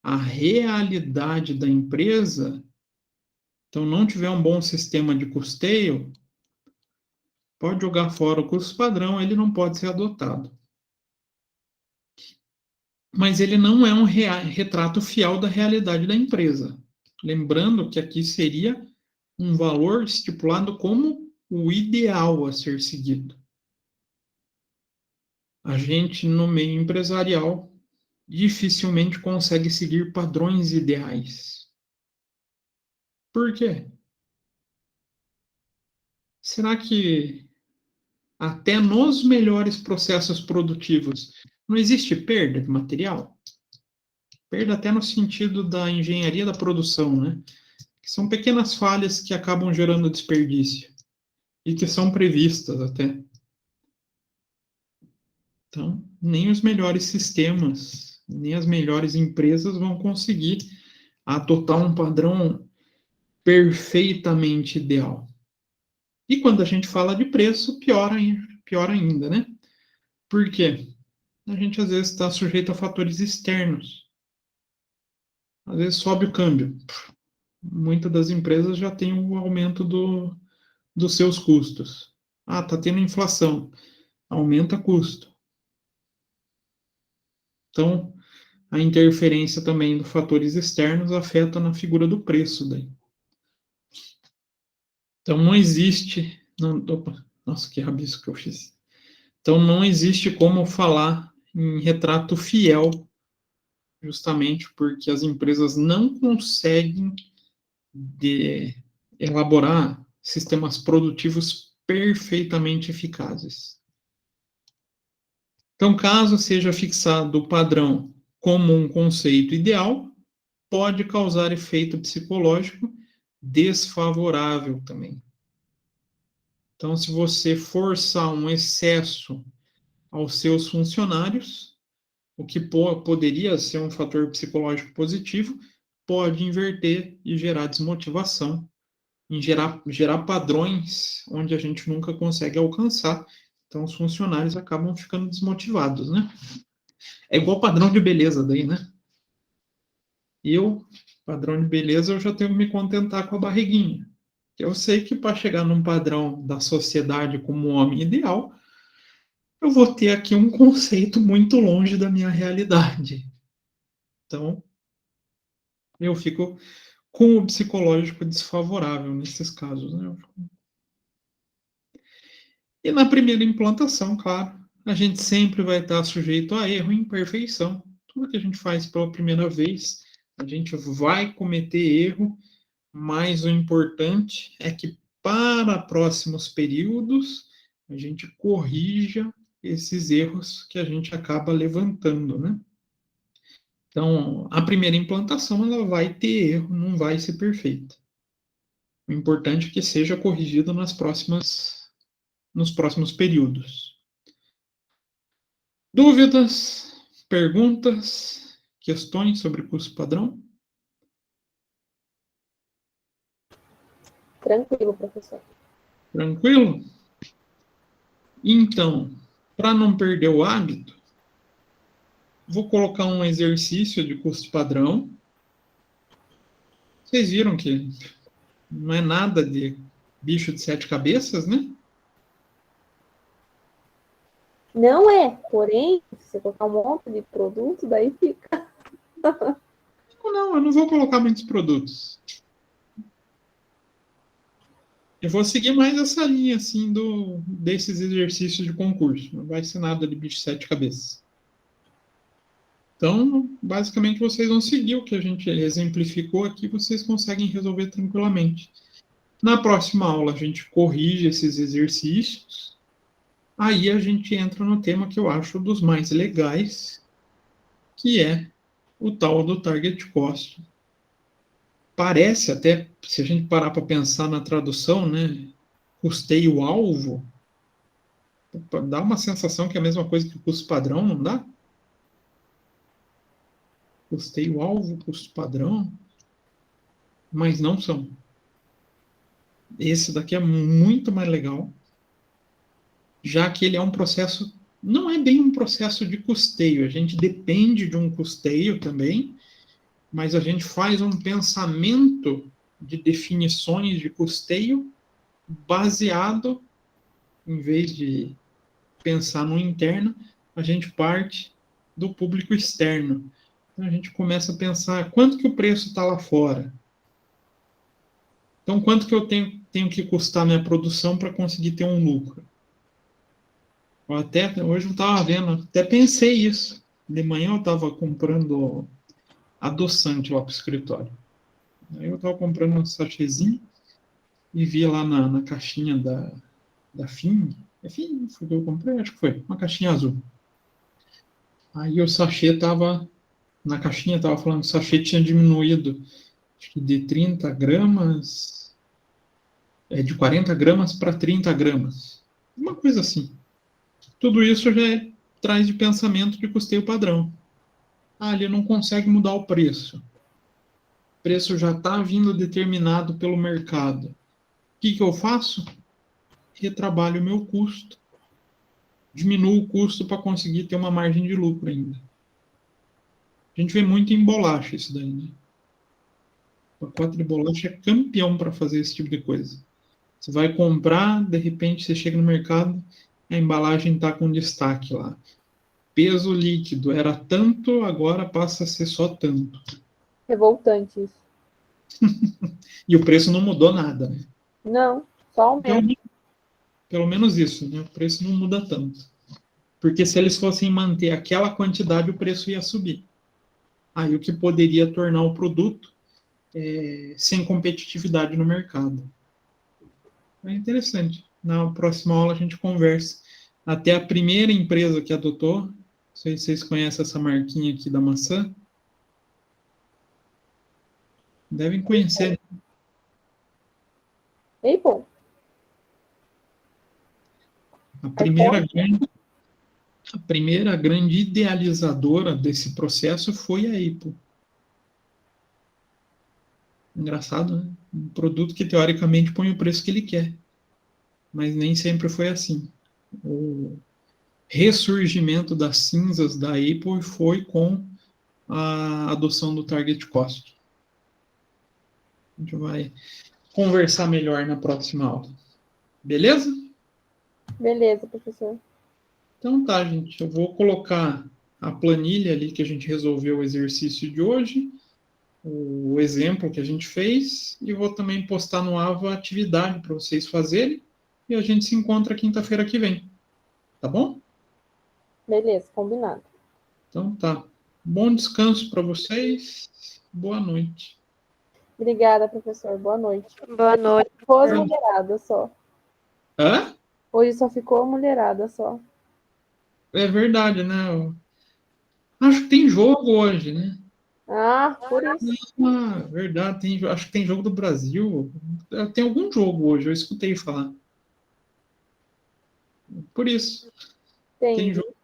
a realidade da empresa, então não tiver um bom sistema de custeio, pode jogar fora o custo padrão, ele não pode ser adotado. Mas ele não é um retrato fiel da realidade da empresa. Lembrando que aqui seria um valor estipulado como o ideal a ser seguido. A gente, no meio empresarial, dificilmente consegue seguir padrões ideais. Por quê? Será que até nos melhores processos produtivos não existe perda de material? Perda até no sentido da engenharia da produção, né? Que são pequenas falhas que acabam gerando desperdício e que são previstas até. Então, nem os melhores sistemas, nem as melhores empresas vão conseguir adotar um padrão perfeitamente ideal. E quando a gente fala de preço, pior ainda, né? Por quê? A gente às vezes está sujeito a fatores externos. Às vezes sobe o câmbio. Muitas das empresas já têm um aumento dos seus custos. Ah, está tendo inflação. Aumenta custo. Então, a interferência também dos fatores externos afeta na figura do preço daí. Então, não existe... Não, opa, nossa, que rabisco que eu fiz. Então, não existe como falar em retrato fiel, justamente porque as empresas não conseguem elaborar sistemas produtivos perfeitamente eficazes. Então, caso seja fixado o padrão como um conceito ideal, pode causar efeito psicológico desfavorável também. Então, se você forçar um excesso aos seus funcionários, o que poderia ser um fator psicológico positivo, pode inverter e gerar desmotivação, em gerar padrões onde a gente nunca consegue alcançar. Então, os funcionários acabam ficando desmotivados, né? É igual padrão de beleza daí, né? Padrão de beleza, eu já tenho que me contentar com a barriguinha. Eu sei que para chegar num padrão da sociedade como homem ideal, eu vou ter aqui um conceito muito longe da minha realidade. Então, eu fico com o psicológico desfavorável nesses casos, né? E na primeira implantação, claro, a gente sempre vai estar sujeito a erro e imperfeição. Tudo que a gente faz pela primeira vez, a gente vai cometer erro, mas o importante é que para próximos períodos a gente corrija esses erros que a gente acaba levantando, né? Então, a primeira implantação ela vai ter erro, não vai ser perfeita. O importante é que seja corrigido nos próximos períodos. Dúvidas, perguntas, questões sobre custo padrão? Tranquilo, professor. Tranquilo? Então, para não perder o hábito, vou colocar um exercício de custo padrão. Vocês viram que não é nada de bicho de 7 cabeças, né? Não é, porém, se você colocar um monte de produto, daí fica. Não, eu não vou colocar muitos produtos. Eu vou seguir mais essa linha, assim, desses exercícios de concurso. Não vai ser nada de bicho de 7 cabeças. Então, basicamente, vocês vão seguir o que a gente exemplificou aqui, vocês conseguem resolver tranquilamente. Na próxima aula, a gente corrige esses exercícios. Aí a gente entra no tema que eu acho dos mais legais, que é o tal do target cost. Parece até, se a gente parar para pensar na tradução, né, custeio-alvo, dá uma sensação que é a mesma coisa que o custo padrão, não dá? Custeio-alvo, custo padrão, mas não são. Esse daqui é muito mais legal, já que ele é um processo, não é bem um processo de custeio, a gente depende de um custeio também, mas a gente faz um pensamento de definições de custeio baseado, em vez de pensar no interno, a gente parte do público externo. Então a gente começa a pensar quanto que o preço está lá fora. Então quanto que eu tenho que custar minha produção para conseguir ter um lucro. Hoje eu estava vendo, até pensei isso. De manhã eu estava comprando adoçante lá para o escritório. Aí eu estava comprando um sachêzinho e vi lá na caixinha da FIM. É FIM? Foi que eu comprei? Acho que foi. Uma caixinha azul. Aí o sachê estava, na caixinha estava falando que o sachê tinha diminuído, acho que de 30 gramas, de 40 gramas para 30 gramas. Uma coisa assim. Tudo isso já traz de pensamento de custeio padrão. Ele não consegue mudar o preço. O preço já está vindo determinado pelo mercado. O que eu faço? Retrabalho o meu custo. Diminuo o custo para conseguir ter uma margem de lucro ainda. A gente vê muito em bolacha isso daí, né? O pacote de bolacha é campeão para fazer esse tipo de coisa. Você vai comprar, de repente você chega no mercado, a embalagem está com destaque lá. Peso líquido era tanto, agora passa a ser só tanto. Revoltante isso. E o preço não mudou nada, né? Não, só aumenta. Pelo menos isso, né? O preço não muda tanto. Porque se eles fossem manter aquela quantidade, o preço ia subir. Aí o que poderia tornar o produto sem competitividade no mercado. É interessante. Na próxima aula a gente conversa. Até a primeira empresa que adotou, não sei se vocês conhecem essa marquinha aqui da maçã. Devem conhecer. Apple? A primeira grande idealizadora desse processo foi a Apple. Engraçado, né? Um produto que teoricamente põe o preço que ele quer. Mas nem sempre foi assim. O ressurgimento das cinzas da Apple foi com a adoção do Target Cost. A gente vai conversar melhor na próxima aula. Beleza? Beleza, professor. Então tá, gente. Eu vou colocar a planilha ali que a gente resolveu o exercício de hoje, o exemplo que a gente fez, e vou também postar no AVA a atividade para vocês fazerem, e a gente se encontra quinta-feira que vem. Tá bom? Beleza, combinado. Então tá. Bom descanso para vocês. Boa noite. Obrigada, professor. Boa noite. Boa noite. Ficou as mulheradas só. Hã? Hoje só ficou a mulherada só. É verdade, né? Eu acho que tem jogo hoje, né? Por isso. Verdade. Acho que tem jogo do Brasil. Tem algum jogo hoje, eu escutei falar. Por isso. Tem jogo.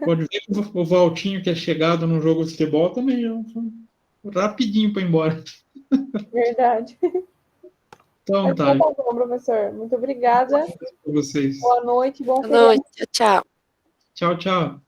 Pode ver que o Valtinho, que é chegado no jogo de futebol, também rapidinho para ir embora. Verdade. Então Mas tá, tá bom, professor. Muito obrigada. para vocês. Boa noite, bom Boa feriado. noite. Tchau. Tchau, tchau.